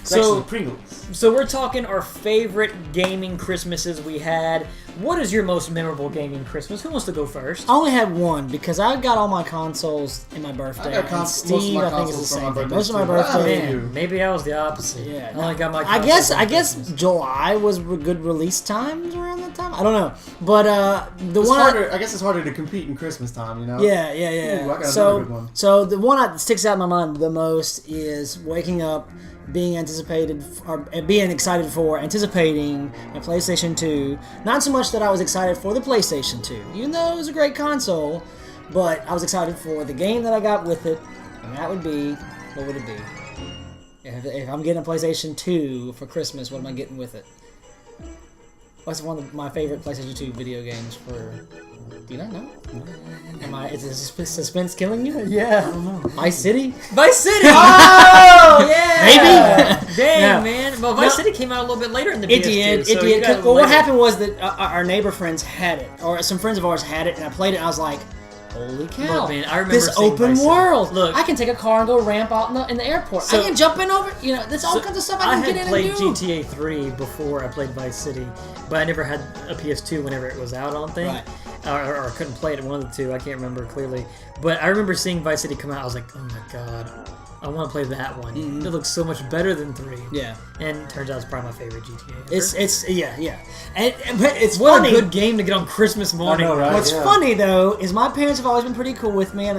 So,
Pringles.
so we're talking our favorite gaming Christmases we had. What is your most memorable gaming Christmas? Who wants to go first?
I only had one because I got all my consoles in my birthday.
I got
and
most of my
Steve, I think, is the
consoles for
same
my
thing.
birthday
Most of my
too, but I have
birthday.
a few.
Man, maybe I was the opposite.
Yeah,
I only got my
I
consoles on
guess
Christmas.
July was good release times around that time. I don't know, but the
It's
one
harder. I guess it's harder to compete in Christmas time, you know.
Yeah.
Ooh, I got
so,
another good one.
so the one that sticks out in my mind the most is waking up, being anticipated or being excited for anticipating a PlayStation 2. Not so much that I was excited for the PlayStation 2, even though it was a great console, but I was excited for the game that I got with it, and that would be, what would it be? If I'm getting a PlayStation 2 for Christmas, what am I getting with it? What's one of my favorite PlayStation 2 video games for... Do you not know? Is the suspense killing you?
Yeah.
I don't know. Vice City?
Vice City!
Oh!
Yeah!
Maybe?
Dang,
Yeah.
man. Well, Vice
No.
City came out a little bit later in the
It
PS2.
did.
so
It
you
did.
got it
Well, what
later.
happened was that our neighbor friends had it, or some friends of ours had it, and I played it, and I was like, "Holy cow!
Look, man, I remember
this
seeing
open
Vice City.
world!
Look.
I can take a car and go ramp out in the airport.
So-
I can jump in over. You know, there's all kinds of stuff I can
had
get in
played
and do."
GTA 3 before I played Vice City, but I never had a PS2 whenever it was out on thing.
Right.
Or couldn't play it, one of the two, I can't remember clearly. But I remember seeing Vice City come out, I was like, oh my god. I want to play that one. It looks so much better than 3.
Yeah.
And turns out it's probably my favorite GTA ever.
It's yeah. But it's
what
funny.
a good game to get on Christmas morning.
I know, right?
What's
Yeah.
funny though is my parents have always been pretty cool with me, and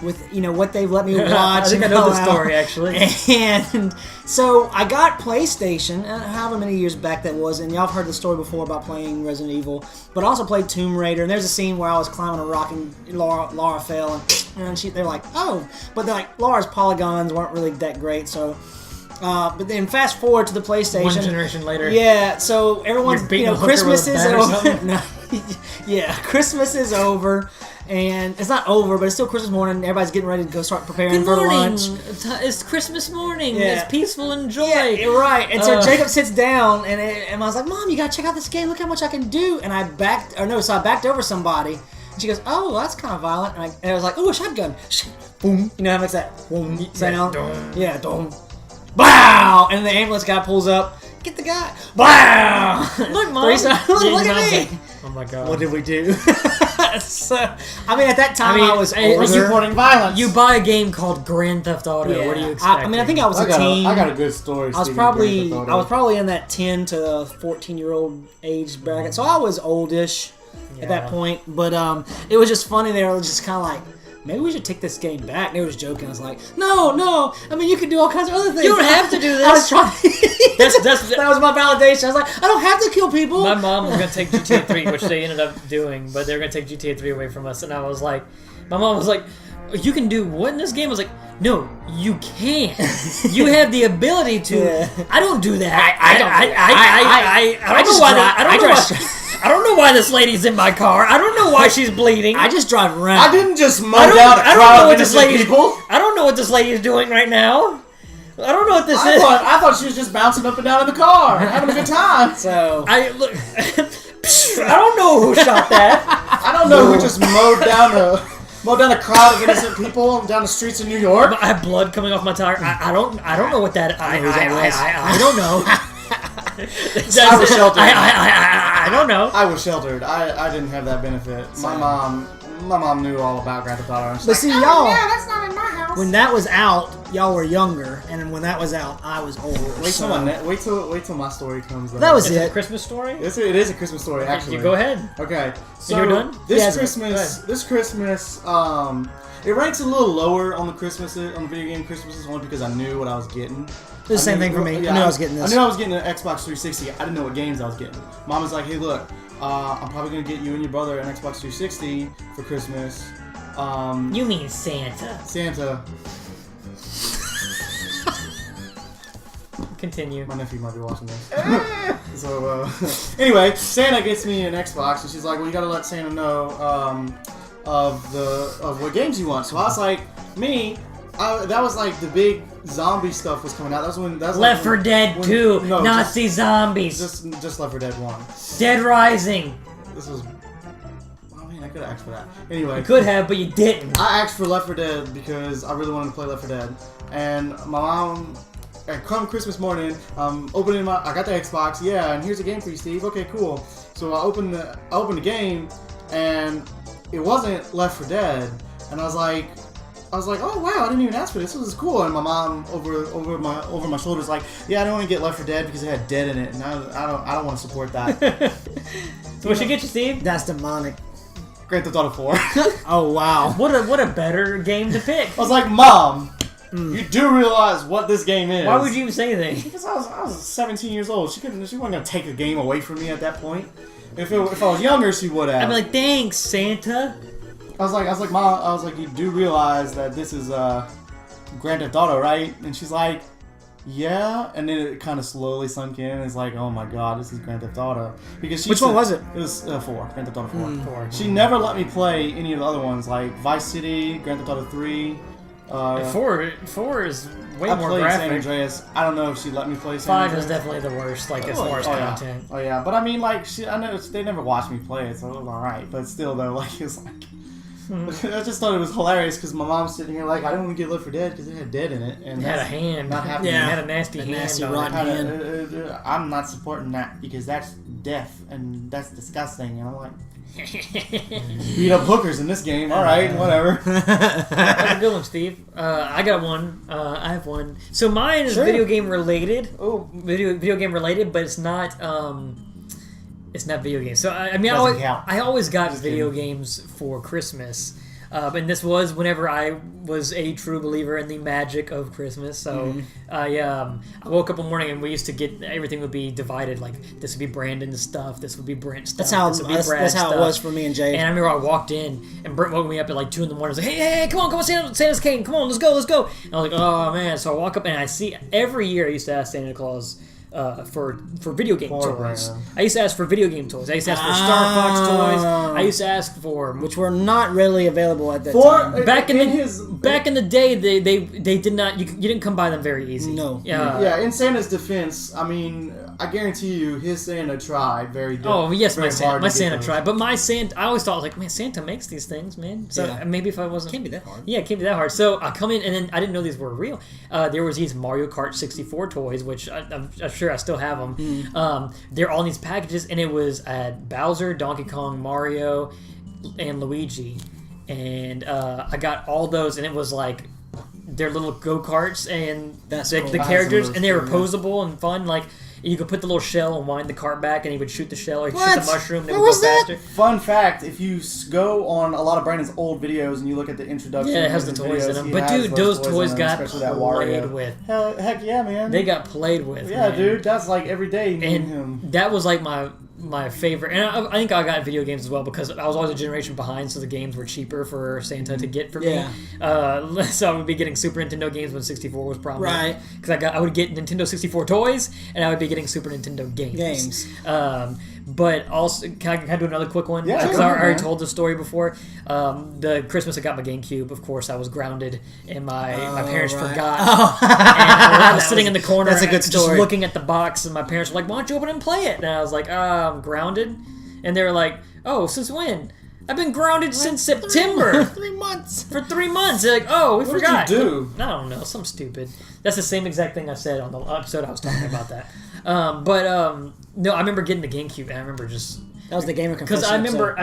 with what they've let me watch.
I think I
and
know
all
the
out.
story actually.
And so I got PlayStation, however many years back that was, and y'all have heard the story before about playing Resident Evil, but I also played Tomb Raider. And there's a scene where I was climbing a rock and Laura fell, and they're like, oh, but they're like Laura's polygons weren't really that great, so. But then fast forward to the PlayStation.
1 generation later.
Yeah, so everyone's
You're beating a hooker
Christmas
with a
is
bat or
over.
something?
No, yeah, Christmas is over, and it's not over, but it's still Christmas morning. Everybody's getting ready to go start preparing
Good
for
morning.
lunch.
It's Christmas morning.
Yeah.
It's peaceful and joy.
Yeah, you're right. And so Jacob sits down, and I was like, "Mom, you gotta check out this game. Look how much I can do." And I backed over somebody, and she goes, "Oh, that's kind of violent." And I was like, "Oh, a shotgun!" Boom. You know how it makes that boom sound?
dong.
Yeah, dong. Blow! And the ambulance guy pulls up. Get the guy. Blow!
Look, Mom.
Look at me.
Oh my god.
What did we do? So, I mean, at that time I was
hey,
older.
Supporting violence.
You buy a game called Grand Theft Auto.
Yeah.
What do you expect?
I mean, I think I was
I
a
got
teen.
I got a good story.
I was probably in that 10 to 14-year-old age bracket, so I was oldish at that
Yeah.
point. But it was just funny. They were just kind of like, maybe we should take this game back. And they were just joking. I was like, no. I mean, you can do all kinds of other things.
You don't have to do this.
I was trying.
That's
that was my validation. I was like, I don't have to kill people.
My mom was going to take GTA 3, which they ended up doing, but they were going to take GTA 3 away from us. And I was like, my mom was like, you can do what in this game? I was like, no, you can't. You have the ability to.
Yeah.
I don't do that.
I don't do that.
I don't know why. I don't know why this lady's in my car. I don't know why she's bleeding.
I just drive around.
I didn't just mow
I
down a
don't
crowd
know
of
what this
innocent
lady's.
people.
I don't know what this lady is doing right now. I don't know what this
I
is.
thought she was just bouncing up and down in the car, having a good time.
So
I look. I don't know who shot that.
I don't know who just mowed down a crowd of innocent people down the streets of New York.
I have blood coming off my tire. I don't know what that. I don't know.
I was sheltered.
I don't know.
I was sheltered. I didn't have that benefit. My mom knew all about Grand Theft Auto.
But see, y'all,
that's not in my house.
when that was out, y'all were younger, and then when that was out, I was older.
Wait
so-
till my story comes. Though.
That was
It's a
it.
Christmas story.
It is a Christmas story, actually.
You go ahead.
Okay, so
You're done?
This
Yeah,
Christmas, it ranks a little lower on the video game Christmases only because I knew what I was getting.
It was the same thing for me. I knew I was getting this.
I knew I was getting an Xbox 360. I didn't know what games I was getting. Mom was like, "Hey, look, I'm probably gonna get you and your brother an Xbox 360 for Christmas."
You mean Santa?
Santa,
Continue.
my nephew might be watching this. So anyway, Santa gets me an Xbox, and she's like, "Well, you gotta let Santa know of what games you want." So I was like, that was like the big zombie stuff was coming out. That was
Left 4 Dead 2.
No,
Nazi zombies.
just Left 4 Dead 1.
Dead Rising.
This was. Oh man, I could have asked for that. Anyway,
You could have, but you didn't.
I asked for Left 4 Dead because I really wanted to play Left 4 Dead, and my mom. Come Christmas morning, I got the Xbox, yeah, and here's a game for you, Steve. Okay, cool. So I opened the game, and it wasn't Left 4 Dead, and I was like, oh wow, I didn't even ask for this. This is cool. And my mom over my shoulder was like, yeah, I don't want to get Left 4 Dead because it had dead in it, and I don't want to support that.
So what should get you, Steve?
That's demonic.
Grand Theft Auto 4.
Oh wow.
What a better game to pick.
I was like, Mom, you do realize what this game is.
Why would you even say anything?
Because I was 17 years old. She wasn't gonna take a game away from me at that point. If I was younger, she would have.
I'd be like, thanks, Santa.
I was like, Mom, you do realize that this is Grand Theft Auto, right? And she's like, yeah. And then it kind of slowly sunk in. And it's like, oh my god, this is Grand Theft Auto. Because
Which one was it?
It was 4, Grand Theft Auto 4.
4.
She never let me play any of the other ones, like Vice City, Grand Theft Auto 3.
4 is way
I
more
played San
graphic.
Andreas. I don't know if she let me play San
5
Andreas.
is definitely the worst, like as far as content.
Oh yeah, but I mean, like, I know they never watched me play it, so it was alright. But still, though, like, it's like, I just thought it was hilarious because my mom's sitting here like, I didn't want to get Left 4 Dead because it had dead in it. And
It had a
that's
hand.
Not happening.
Yeah, it had a nasty hand.
nasty
on
rotten
it.
hand.
I'm not supporting that because that's death and that's disgusting. And I'm like, beat up hookers in this game. All right, whatever.
That's a good one, Steve. I got one. I have one. So mine is video game related. Oh, video game related, but it's not. It's not video games. So I mean,
Doesn't count.
I always got
Just
video
kidding.
games for Christmas. And this was whenever I was a true believer in the magic of Christmas. So I woke up one morning and we used to get everything would be divided. Like this would be Brandon's stuff, this would be Brent's stuff.
That's
this would be Brad's
how it
stuff.
was for me and Jay.
And I remember I walked in and Brent woke me up at like 2 in the morning. I was like, hey, come on, Santa's came, come on, let's go. And I was like, oh man. So I walk up and I see every year I used to ask Santa Claus for video game toys.
Brandon.
I used to ask for video game toys. I used to ask for Star Fox toys. I used to ask for
which were not readily available at that time.
back in the day, they did not. You didn't come by them very easy.
No.
Yeah, in Santa's defense, I mean, I guarantee you, his Santa tried very.
Oh yes, my
very
Santa,
hard
my
to get
Santa
those.
tried, but my Santa, I always thought like, man, Santa makes these things, man. So
Yeah.
maybe if I wasn't,
Can't be that hard.
Yeah, it can't be that hard. So I come in and then I didn't know these were real. There was these Mario Kart 64 toys, which I'm sure I still have them. They're all in these packages, and it was Bowser, Donkey Kong, Mario, and Luigi, and I got all those, and it was like they're little go-karts, and
That's
the,
cool.
the
I have
characters,
some of
and they were
those too, yeah.
posable and fun. Like you could put the little shell and wind the cart back, and he would shoot the shell, or he'd shoot
What?
the mushroom, they
Where
would
was
go
that?
faster.
Fun fact: if you go on a lot of Brandon's old videos and you look at the introduction,
Yeah, it has
of
the
his
toys in
videos,
them.
he
But
has
dude, those toys
in them,
got
especially that
played
Wario.
with.
Heck yeah, man!
They got played with.
yeah,
man.
dude, that's like every day. Me and him.
And that was like my favorite, and I think I got video games as well because I was always a generation behind, so the games were cheaper for Santa to get for me. So I would be getting Super Nintendo games when 64 was prominent,
Right.
Because I would get Nintendo 64 toys, and I would be getting Super Nintendo games. But also, can I do another quick one?
Yeah,
Because
sure,
I already
man.
told the story before. The Christmas I got my GameCube. Of course, I was grounded, and my parents
right.
forgot. And I was sitting in the corner.
that's a good
just
story.
looking at the box, and my parents were like, "Why don't you open it and play it?" And I was like, "I'm grounded," and they were like, "Oh, since when?" I've been grounded since September.
3 months.
For 3 months. They're like, "Oh, we
What did
forgot."
you do?
I don't know, something stupid. That's the same exact thing I said on the episode I was talking about that. No, I remember getting the GameCube, and I remember just
That was the gamer confession.
because I remember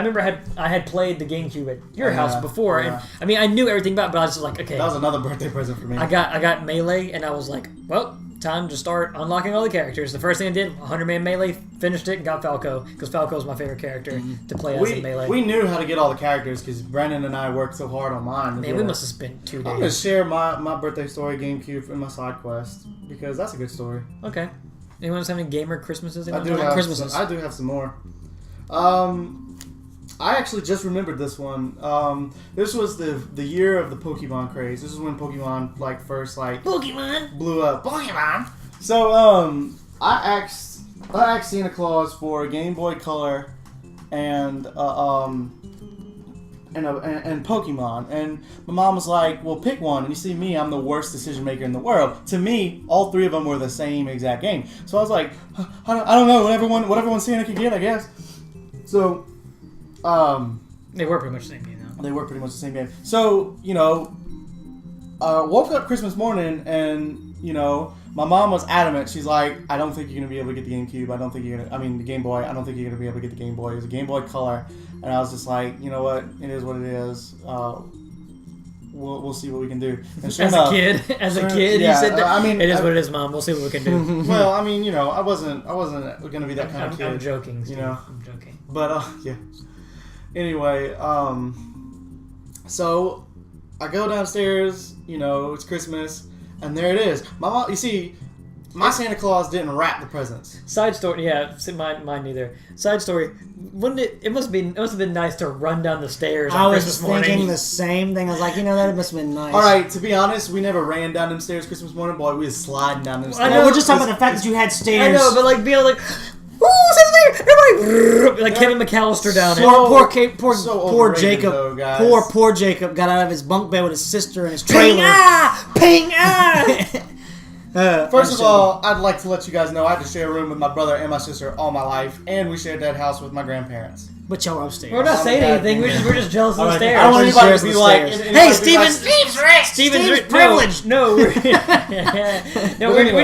I had played the GameCube at your house before,
yeah.
and I mean I knew everything about it, but I was just like, okay,
That was another birthday present for me.
I got Melee, and I was like, well, time to start unlocking all the characters. The first thing I did, 100-man Melee, finished it, and got Falco, because Falco is my favorite character to play as in Melee.
we knew how to get all the characters because Brandon and I worked so hard on mine. to
Man,
get
we
it.
must have spent 2
I'm gonna
days.
share my birthday story GameCube and my side quest because that's a good story.
Okay. Anyone else have any gamer Christmases?
I do have some more. I actually just remembered this one. This was the year of the Pokemon craze. This is when Pokemon first
Pokemon!
blew up. Pokemon. So I asked Santa Claus for a Game Boy Color and Pokemon, and my mom was like, "Well, pick one." And you see me, I'm the worst decision maker in the world. To me, all three of them were the same exact game. So I was like, I don't know, whatever one Santa could get, I guess. So,
They were pretty much the same game, though.
they were pretty much the same game. So, woke up Christmas morning and, my mom was adamant. She's like, I don't think you're going to be able to get the GameCube. The Game Boy. I don't think you're going to be able to get the Game Boy. It was a Game Boy Color. And I was just like, you know what? It is what it is. We'll see what we can do. And sure
As
enough,
a kid,
yeah,
you said that.
it
It is what it is, Mom. We'll see what we can do.
Well, I wasn't going to be that kind of kid.
I'm joking, Steve.
You know.
I'm joking.
But yeah. Anyway, so I go downstairs. It's Christmas, and there it is. My mom. You see, my Santa Claus didn't wrap the presents.
Side story, yeah, mine neither. Side story, wouldn't it? It must have been nice to run down the stairs
I
on
was
Christmas
thinking
morning.
the same thing. I was like, that must have been nice.
All right, to be honest, we never ran down them stairs Christmas morning, boy. We was sliding down them stairs.
No, we're just talking about the fact that you had stairs.
I know, but like being like, "Ooh, Santa's there!" Everybody, like Kevin McAllister down it.
Poor
So
poor
overrated,
Jacob.
though, guys.
Poor Jacob got out of his bunk bed with his sister and his
Ping
trailer.
ah, ping ah.
First of all, I'd like to let you guys know I had to share a room with my brother and my sister all my life, and we shared that house with my grandparents.
But y'all are upstairs.
We're not saying anything. We're just jealous of the stairs.
I don't want anybody to be like,
Hey, Steven's rich. Steven's privileged.
No, we're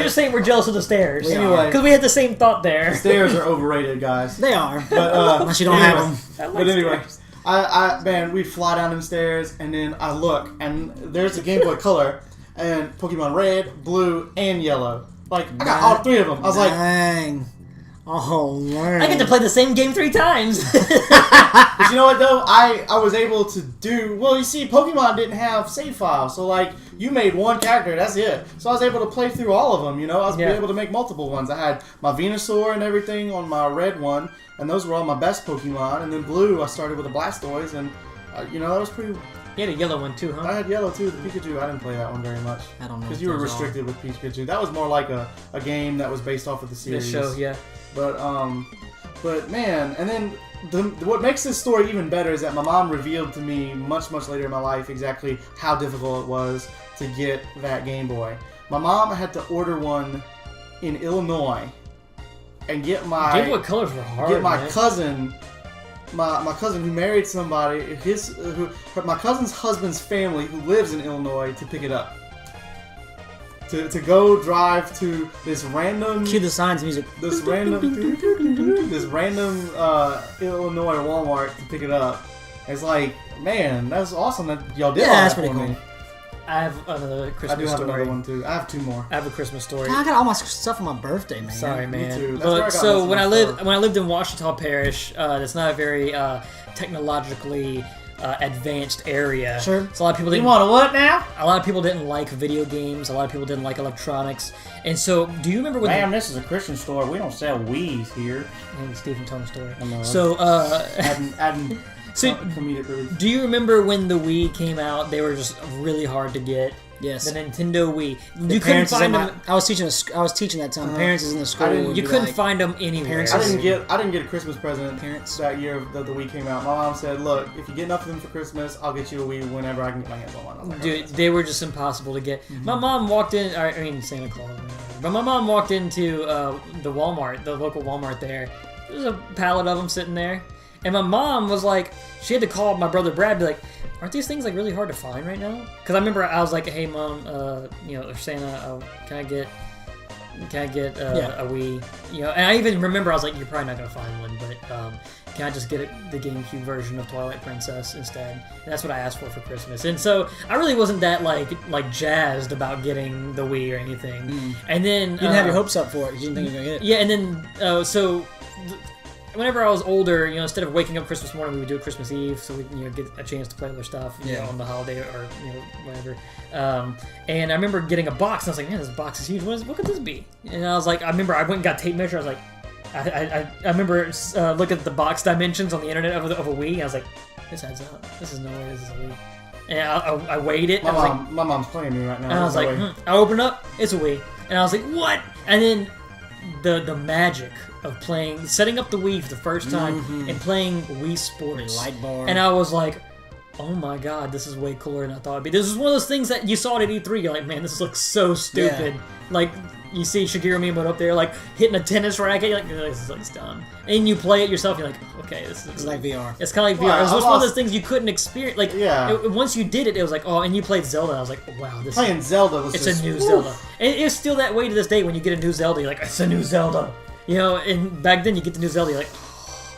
just saying we're jealous of the stairs.
Anyway.
Because we had the same thought there.
Stairs are overrated, guys.
They are.
But,
Unless you don't have them.
But anyway, man, we'd fly down them stairs, and then I look, and there's the Game Boy Color, and Pokemon Red, Blue, and Yellow. Like, I got all 3 of them. I was like,
dang. Oh, man.
I get to play the same game 3 times.
but you know what, though? I was able to do... Well, you see, Pokemon didn't have save files, so, like, you made one character, that's it. So I was able to play through all of them, you know? I was able to make multiple ones. I had my Venusaur and everything on my red one, and those were all my best Pokemon. And then Blue, I started with the Blastoise, and, you know, that was pretty...
You had a yellow one too, huh?
I had yellow too, the Pikachu. I didn't play that one very much.
I don't know.
Because you were restricted with Pikachu. That was more like a game that was based off of the
The
series.
show, yeah.
But man, and then what makes this story even better is that my mom revealed to me much later in my life exactly how difficult it was to get that Game Boy. My mom had to order one in Illinois and get my
Game Boy Colors were hard.
get my
man.
cousin. My cousin who married somebody, my cousin's husband's family who lives in Illinois to pick it up. To go drive to this random
Cue the signs music.
this random Illinois Walmart to pick it up. It's like, man, that's awesome that y'all did all
that's
that
pretty
for
cool.
me.
I have another Christmas
I do have
story.
another one too. I have 2 more.
I have a Christmas story.
I got all my stuff for my birthday, man.
Sorry, man.
too. That's where I
Look,
got
so
most of
when
my
I lived
stuff.
when I lived in Washita Parish, that's not a very technologically advanced area.
Sure.
So a lot of people didn't.
a what now?
A lot of people didn't like video games. A lot of people didn't like electronics. And so, do you remember when?
this is a Christian store. We don't sell Wii's here.
Stephen told the story.
know.
So,
Adding
So-
comedic relief.
do you remember when the Wii came out? They were just really hard to get.
Yes.
The Nintendo Wii.
The
You couldn't
parents is
find
in my-
them.
I was teaching that time. Parents is in the school.
didn't-
would
You
be
couldn't
like,
find them anywhere.
Parents
I
is-
didn't get a Christmas present
Parents.
that year that the Wii came out. My mom said, "Look, if you get nothing for Christmas, I'll get you a Wii whenever I can get my hands on one." I was like,
Dude,
"Okay."
they were just impossible to get. My mom walked in, I mean Santa Claus, but my mom walked into the Walmart, the local Walmart there. There's a pallet of them sitting there. And my mom was like, she had to call my brother Brad, be like, aren't these things like really hard to find right now? Because I remember I was like, hey mom, you know, Santa, can I get a Wii? You know, and I even remember I was like, you're probably not gonna find one, but can I just get the GameCube version of Twilight Princess instead? And that's what I asked for Christmas. And so I really wasn't that like jazzed about getting the Wii or anything. And then
You didn't have your hopes up for it. You didn't think you were gonna get it.
yeah, and then whenever I was older, you know, instead of waking up Christmas morning, we would do it Christmas Eve, so we get a chance to play other stuff, you know, on the holiday or whatever. And I remember getting a box, and I was like, man, this box is huge. What could this be? And I was like, I remember I went and got tape measure. I was like, I remember looking at the box dimensions on the internet of a Wii. And I was like, this adds up. This is no way this is a Wii. And I weighed it.
My
and I was
mom, my mom's playing me right now.
and I was like, I open up, it's a Wii. And I was like, what? And then the magic of setting up the Wii for the first time and playing Wii Sports.
Light bar.
And I was like, oh my god, this is way cooler than I thought it'd be. This is one of those things that you saw it at E3, you're like, man, this looks so stupid.
Yeah.
Like, you see Shigeru Miyamoto up there, like, hitting a tennis racket, you're like, this looks dumb. And you play it yourself, you're like, okay, this looks
It's like VR.
It's kind of like
Well,
VR. It was
I
just one of
lost-
those things you couldn't experience. Like,
Yeah.
once you did it, it was like, oh, and you played Zelda. I was like, wow, this
playing Zelda was
it's
just,
a new
woo.
Zelda. And it's still that way to this day when you get a new Zelda, you're like, it's a new Zelda. You know, and back then you get the new Zelda, you're like, oh,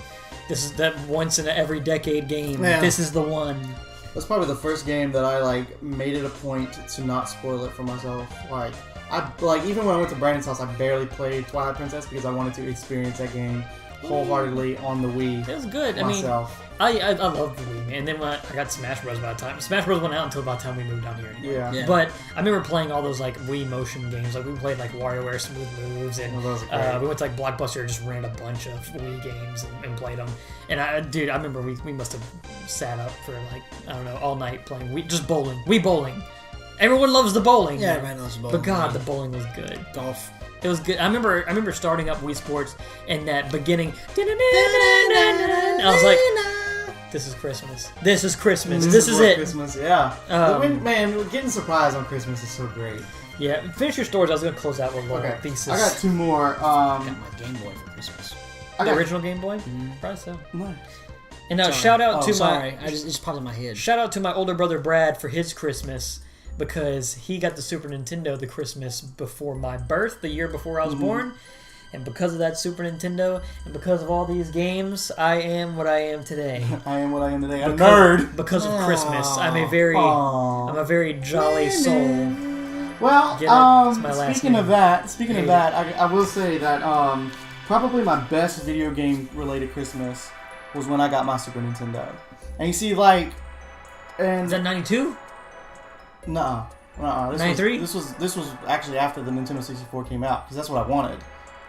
this is that once in a every decade game.
Yeah.
This is the one.
That's probably the first game that I like made it a point to not spoil it for myself. Like even when I went to Brandon's house, I barely played Twilight Princess because I wanted to experience that game wholeheartedly on the Wii.
It was good.
Myself.
I mean, I loved the Wii, man. And then when I got Smash Bros. By the time Smash Bros. Went out until about the time we moved down here. Anyway.
Yeah.
Yeah.
But I remember playing all those like Wii motion games. Like we played like WarioWare Smooth Moves, and
Oh, those are great.
we went to like Blockbuster and just ran a bunch of Wii games and played them. And I remember we must have sat up for like I don't know all night playing just bowling. Wii bowling. Everyone loves the bowling.
Yeah, everybody loves the bowling.
But God, the bowling was good.
Golf.
It was good. I remember starting up Wii Sports and that beginning. I was like, this is Christmas. This is Christmas. This is
what
it.
Christmas, yeah. Man, getting surprised on Christmas is so great.
Yeah, finish your stories. I was gonna close out with a little
Okay,
thesis.
I got 2 more.
Got my Game Boy for Christmas.
the original Game Boy. Probably so.
No.
And now shout out to
sorry.
my
It just popped in my head.
shout out to my older brother Brad for his Christmas because he got the Super Nintendo the Christmas before my birth, the year before I was born. And because of that Super Nintendo and because of all these games, I am what I am today.
I am what I am today. A nerd.
Because of Christmas, I'm a very jolly soul.
Well,
It's my last
speaking
name.
of that, I will say that probably my best video game related Christmas was when I got my Super Nintendo. And you see, like, and
Is that 92?
nuh-uh.
93?
This was actually after the Nintendo 64 came out because that's what I wanted.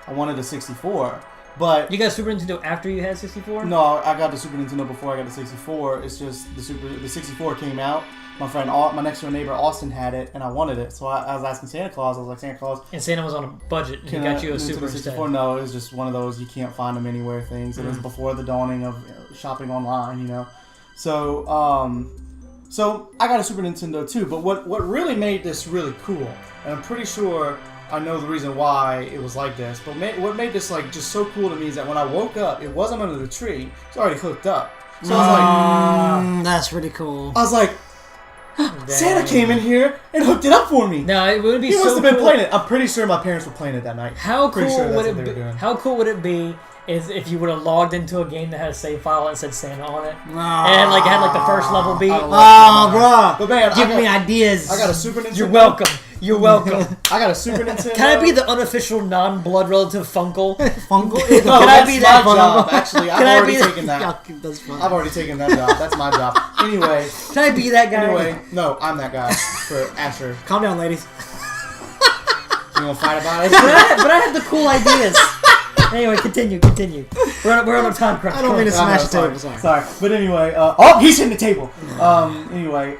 I wanted a 64, but
You got Super Nintendo after you had 64?
no, I got the Super Nintendo before I got the 64. It's just the 64 came out. My next door neighbor Austin had it, and I wanted it. So I was asking Santa Claus. I was like, Santa Claus,
And Santa was on a budget. And he
can
got you a
Nintendo
Super
64?
instead.
No, it was just one of those you can't find them anywhere things. It was before the dawning of shopping online, you know. So so I got a Super Nintendo too. But what really made this really cool, and I'm pretty sure I know the reason why it was like this. But what made this like just so cool to me is that when I woke up, it wasn't under the tree. It was already hooked up. So
That's pretty cool.
I was like, Santa came in here and hooked it up for me.
No, it would be
He
so
must have been
cool.
playing it. I'm pretty sure my parents were playing it that night.
How
Pretty
cool
sure that's
would
what
it
they
be?
were doing.
How cool would it be is if you would have logged into a game that had a save file and said Santa on it, and like it had like the first level beat?
Bruh.
But man,
Give me ideas.
I got a Super Nintendo.
You're welcome. You're welcome.
I got a Super Nintendo.
Can I be the unofficial non-blood relative Funkle?
Fungal?
No,
Can I
that's
be
my
that
job.
Fungal?
Actually, I've
Can I
already
be that-
taken that.
Yeah, that's fun.
I've already taken that job. That's my job. Anyway,
Can I be that guy?
no, I'm that guy for Asher.
Calm down, ladies.
You want to fight about it?
But I have the cool ideas. Anyway, continue. We're on a time crunch.
I don't mean to smash the
sorry,
table. Sorry.
Sorry, but anyway, he's hitting the table. Anyway,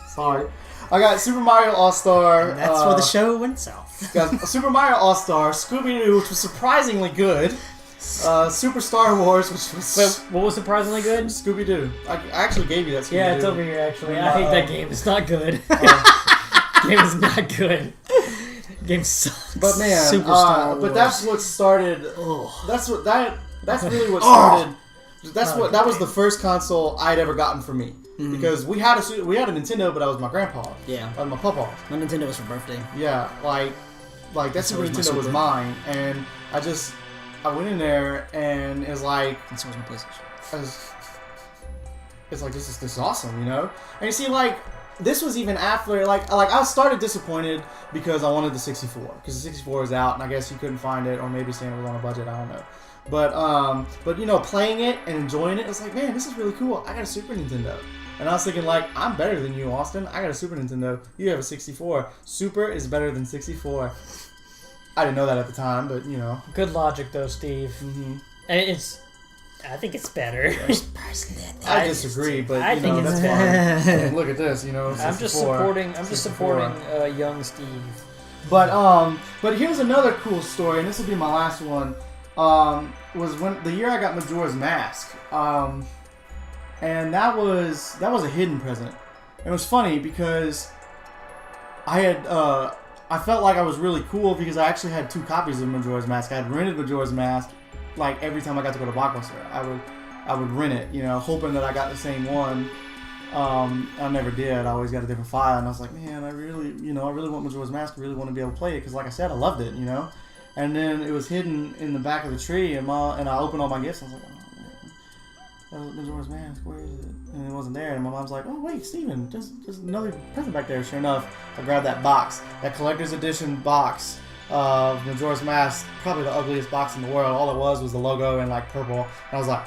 sorry. I got Super Mario All Star.
That's where the show went south.
Got Super Mario All Star, Scooby Doo, which was surprisingly good. Super Star Wars, which was
Wait, what was surprisingly good?
Scooby Doo. I actually gave you that. Scooby Doo.
Yeah, it's over here actually. I hate that game. It's not good. Game is not good. Game sucks.
But man,
Super Star
but
Wars.
that's what started. That's really what started. That was the first console I'd ever gotten for me because we had a Nintendo, but I was my grandpa.
Yeah.
I was my papa.
My Nintendo was for birthday.
Yeah, like that Super
was my
Nintendo was
Super.
mine, and I went in there and it was like
And so was my PlayStation.
it's like this is awesome, you know. And you see, like this was even after like I started disappointed because I wanted the 64 because the 64 is out, and I guess you couldn't find it, or maybe Santa was on a budget. I don't know. But you know, playing it and enjoying it, it's like, man, this is really cool. I got a Super Nintendo. And I was thinking, like, I'm better than you, Austin. I got a Super Nintendo. You have a 64. Super is better than 64. I didn't know that at the time, but, you know.
Good logic though, Steve.
Mm-hmm.
And I think it's better.
I disagree, but,
I
you
think
know,
it's
that's fine. I mean, look at this, you know, 64.
I'm just
64.
supporting young Steve.
But here's another cool story, and this will be my last one. Was when the year I got Majora's Mask. And that was a hidden present. It was funny because I felt like I was really cool because I actually had 2 copies of Majora's Mask. I had rented Majora's Mask like every time I got to go to Blockbuster. I would rent it, you know, hoping that I got the same one. I never did. I always got a different file, and I was like, man, I really want Majora's Mask. I really want to be able to play it because, like I said, I loved it, you know. And then it was hidden in the back of the tree, and I opened all my gifts. And I was like, oh man, Majora's Mask, where is it? And it wasn't there. And my mom's like, oh wait, Steven, there's another present back there. Sure enough, I grabbed that box, that collector's edition box of Majora's Mask, probably the ugliest box in the world. All it was the logo in like purple. And I was like.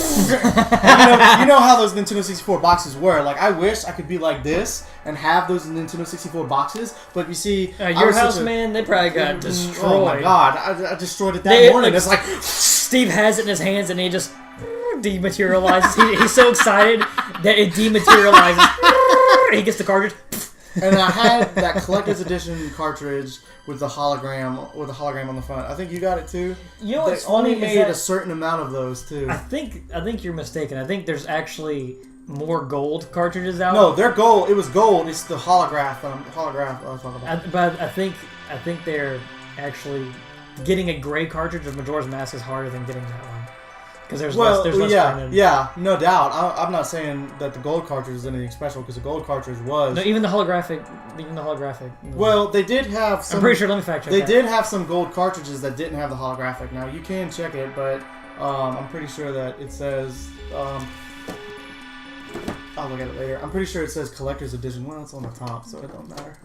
you know how those Nintendo 64 boxes were. Like, I wish I could be like this and have those Nintendo 64 boxes. But you see,
Your house, man, they probably got destroyed.
Oh my god, I destroyed it that morning. It's like
Steve has it in his hands and he just dematerializes. He's so excited that it dematerializes. He gets the cartridge.
And I had that collector's edition cartridge with the hologram on the front. I think you got it too.
You know
they
what's
only
funny is
made
that
a certain amount of those too.
I think you're mistaken. I think there's actually more gold cartridges out.
No, they're gold. It was gold. It's the holograph. Holograph I was talking about.
But I think they're actually getting a gray cartridge of Majora's Mask is harder than getting that one. Because there's
Well,
less
yeah,
printed.
yeah, no doubt. I'm not saying that the gold cartridge is anything special because the gold cartridge was.
No, even the holographic.
Well, they did have some.
I'm pretty sure. Let me fact check.
They
that.
did have some gold cartridges that didn't have the holographic. Now you can check it, but I'm pretty sure that it says. I'll look at it later. I'm pretty sure it says collector's edition. Well, it's on the top, so it don't matter.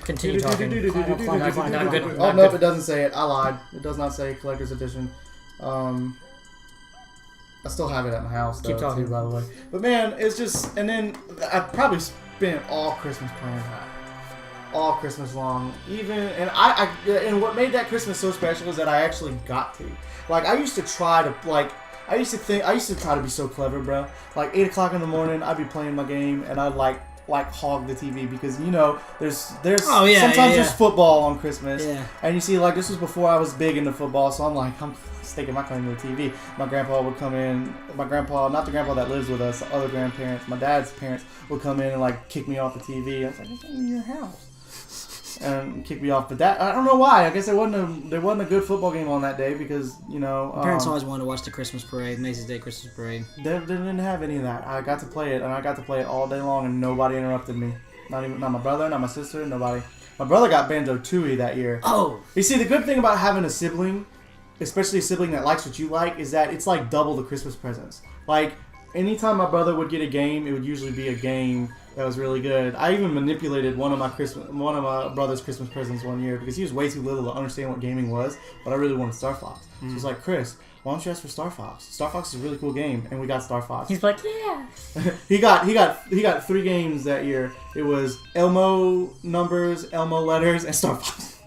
Continue talking. Not good.
Oh nope, it doesn't say it. I lied. It does not say collector's edition. I still have it at my house.
Keep talking,
too, by the way. But man, it's just, and then I probably spent all Christmas playing that, all Christmas long. Even and what made that Christmas so special is that I actually got to. Like I used to try to I used to try to be so clever, bro. Like 8 o'clock in the morning, I'd be playing my game and I'd like hog the TV because there's sometimes there's football on Christmas and you see like this was before I was big into football, so I'm staking my claim to the TV. My grandpa would come in, not the grandpa that lives with us, the other grandparents, my dad's parents would come in and like kick me off the TV. I was like, it's in your house. And kick me off, but that I don't know why. I guess there wasn't a good football game on that day because
my parents always wanted to watch the Christmas parade, Macy's Day Christmas parade.
They didn't have any of that. I got to play it, and I got to play it all day long, and nobody interrupted me. Not my brother, not my sister, nobody. My brother got Banjo-Tooie that year.
Oh,
you see, the good thing about having a sibling, especially a sibling that likes what you like, is that it's like double the Christmas presents. Like anytime my brother would get a game, it would usually be a game that was really good. I even manipulated one of my brother's Christmas presents one year because he was way too little to understand what gaming was, but I really wanted Star Fox. So he was like, Chris, why don't you ask for Star Fox? Star Fox is a really cool game, and we got Star Fox.
He's like, yeah.
he got 3 games that year. It was Elmo numbers, Elmo letters, and Star Fox.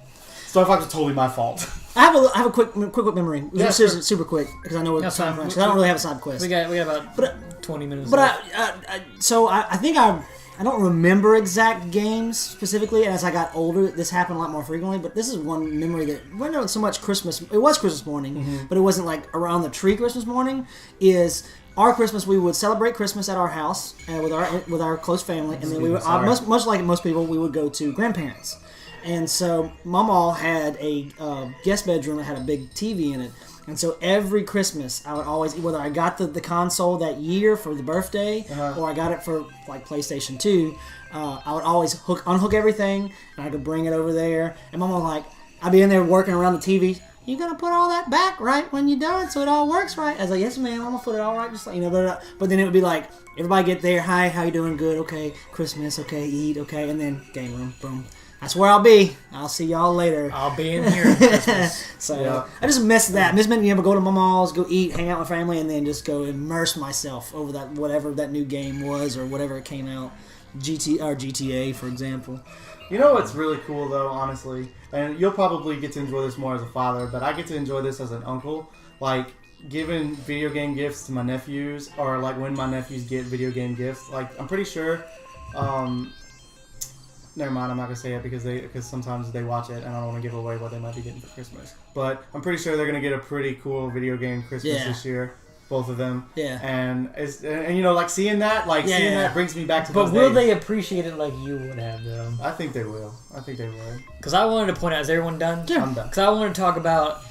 Star Fox was totally my fault.
I have a quick memory.
Yeah,
This is super quick because I know it's time crunch. I don't really have a side quest.
We got about 20 minutes.
But
left.
I think I don't remember exact games specifically, and as I got older, this happened a lot more frequently, but this is one memory that wasn't so much Christmas. It was Christmas morning, but it wasn't like around the tree Christmas morning. Is our Christmas, we would celebrate Christmas at our house with our close family, and then we would, much like most people, we would go to grandparents. And so Mama had a guest bedroom that had a big TV in it. And so every Christmas, I would always, whether I got the console that year for the birthday or I got it for like PlayStation 2, I would always unhook everything and I could bring it over there. And Mama was like, I'd be in there working around the TV. You gonna put all that back right when you're done so it all works right? I was like, yes ma'am, I'm gonna put it all right, just like, but then it would be like, everybody get there, hi, how you doing? Good, okay, Christmas, okay, eat, okay, and then game room, boom. That's where I'll be. I'll see y'all later.
I'll be in here at Christmas.
So I just miss that. Miss being able to go to my malls, go eat, hang out with family, and then just go immerse myself over that whatever that new game was or whatever it came out. GTA, for example.
You know what's really cool though, honestly, and you'll probably get to enjoy this more as a father, but I get to enjoy this as an uncle. Like giving video game gifts to my nephews, or like when my nephews get video game gifts. Like I'm pretty sure. Never mind, I'm not gonna say it because sometimes they watch it and I don't want to give away what they might be getting for Christmas. But I'm pretty sure they're gonna get a pretty cool video game Christmas this year, both of them.
Yeah.
And like seeing that, seeing that brings me back to.
But
those
will
days.
they appreciate it like you would have though?
I think they will.
Because I wanted to point out, is everyone done?
Yeah.
I'm done.
Because I want to talk about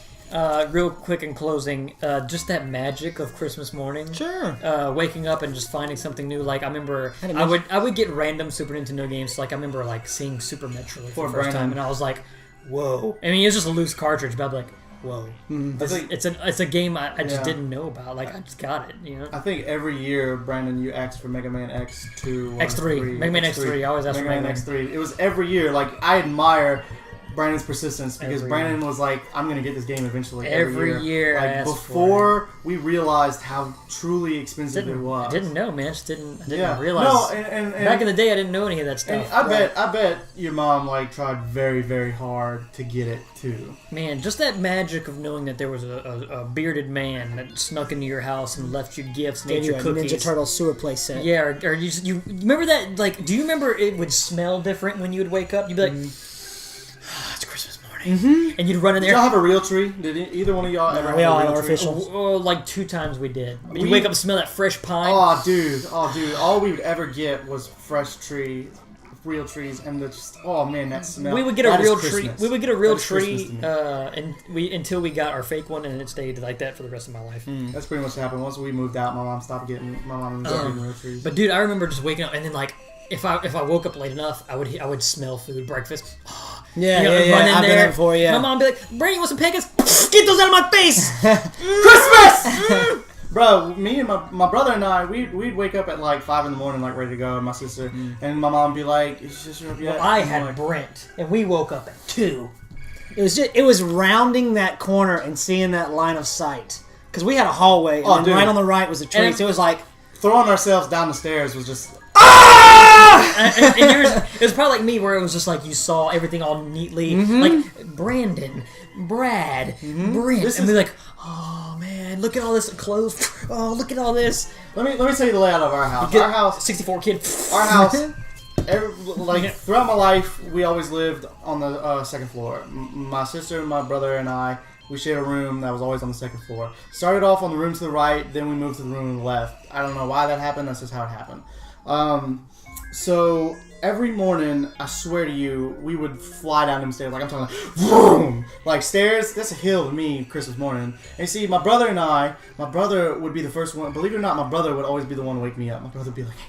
real quick in closing, just that magic of Christmas morning.
Sure.
Waking up and just finding something new. Like I remember, I would get random Super Nintendo games. Like I remember like seeing Super Metroid for the first time, and I was like, whoa. I mean, it was just a loose cartridge, but I'm like, whoa. It's a game I just didn't know about. Like I just got it. You know.
I think every year, Brandon, you asked for Mega Man X2,
X3, Mega Man X3. I always ask for Mega Man
X3. It was every year. Like I admire Brandon's persistence because Brandon was like, I'm gonna get this game eventually. Every year like before we realized how truly expensive it was.
I didn't know, man. I didn't realize. No, and back in the day, I didn't know any of that stuff.
And I bet your mom like tried very, very hard to get it too.
Man, just that magic of knowing that there was a bearded man that snuck into your house and left you gifts, and ate your cookies.
Ninja Turtle sewer play set.
Yeah, or you remember that? Like, do you remember it would smell different when you would wake up? You'd be like, it's Christmas morning, and you'd run in there.
Did y'all have a real tree? Did either one of y'all ever have
we all
a
had
real
our
tree?
officials.
Like 2 times we did. You wake up and smell that fresh pine.
Oh, dude. All we would ever get was fresh real trees, and just oh man, that smell.
We would get a
That is
real tree.
Christmas.
We would get a real
That is Christmas
tree,
to me.
and until we got our fake one, and it stayed like that for the rest of my life.
That's pretty much what happened. Once we moved out, my mom stopped getting real trees.
But dude, I remember just waking up and then like if I woke up late enough, I would smell food, breakfast.
Yeah,
You know,
yeah.
run in
I've been
there.
there before. Yeah.
My mom would be like, "Brady, you want some pancakes? Get those out of my face!"
Christmas! Bro, me and my brother and I, we'd wake up at like 5 in the morning, like ready to go, and my sister, and my mom would be like, "Is your sister up yet?"
Well, I
And I'm
had
like,
Brent, and we woke up at 2.
It was rounding that corner and seeing that line of sight because we had a hallway, and then
dude.
right on the right was a tree.
And
So it was like,
throwing ourselves down the stairs was just.
and yours, it was probably like me, where it was just like you saw everything all neatly, like Brandon, Brad, Brent,
This
and
is-
we're like, "Oh man, look at all this clothes! Oh, look at all this!"
Let me tell you the layout of our house. Our house,
64 kid.
our house. Throughout my life, we always lived on the second floor. My sister, my brother, and I, we shared a room that was always on the second floor. Started off on the room to the right, then we moved to the room on the left. I don't know why that happened. That's just how it happened. So every morning, I swear to you, we would fly down them stairs. Like I'm talking, like, vroom! Like stairs. That's a hill to me. Christmas morning. And you see, my brother and I, my brother would be the first one. Believe it or not, my brother would always be the one to wake me up. My brother would be like, "Hey,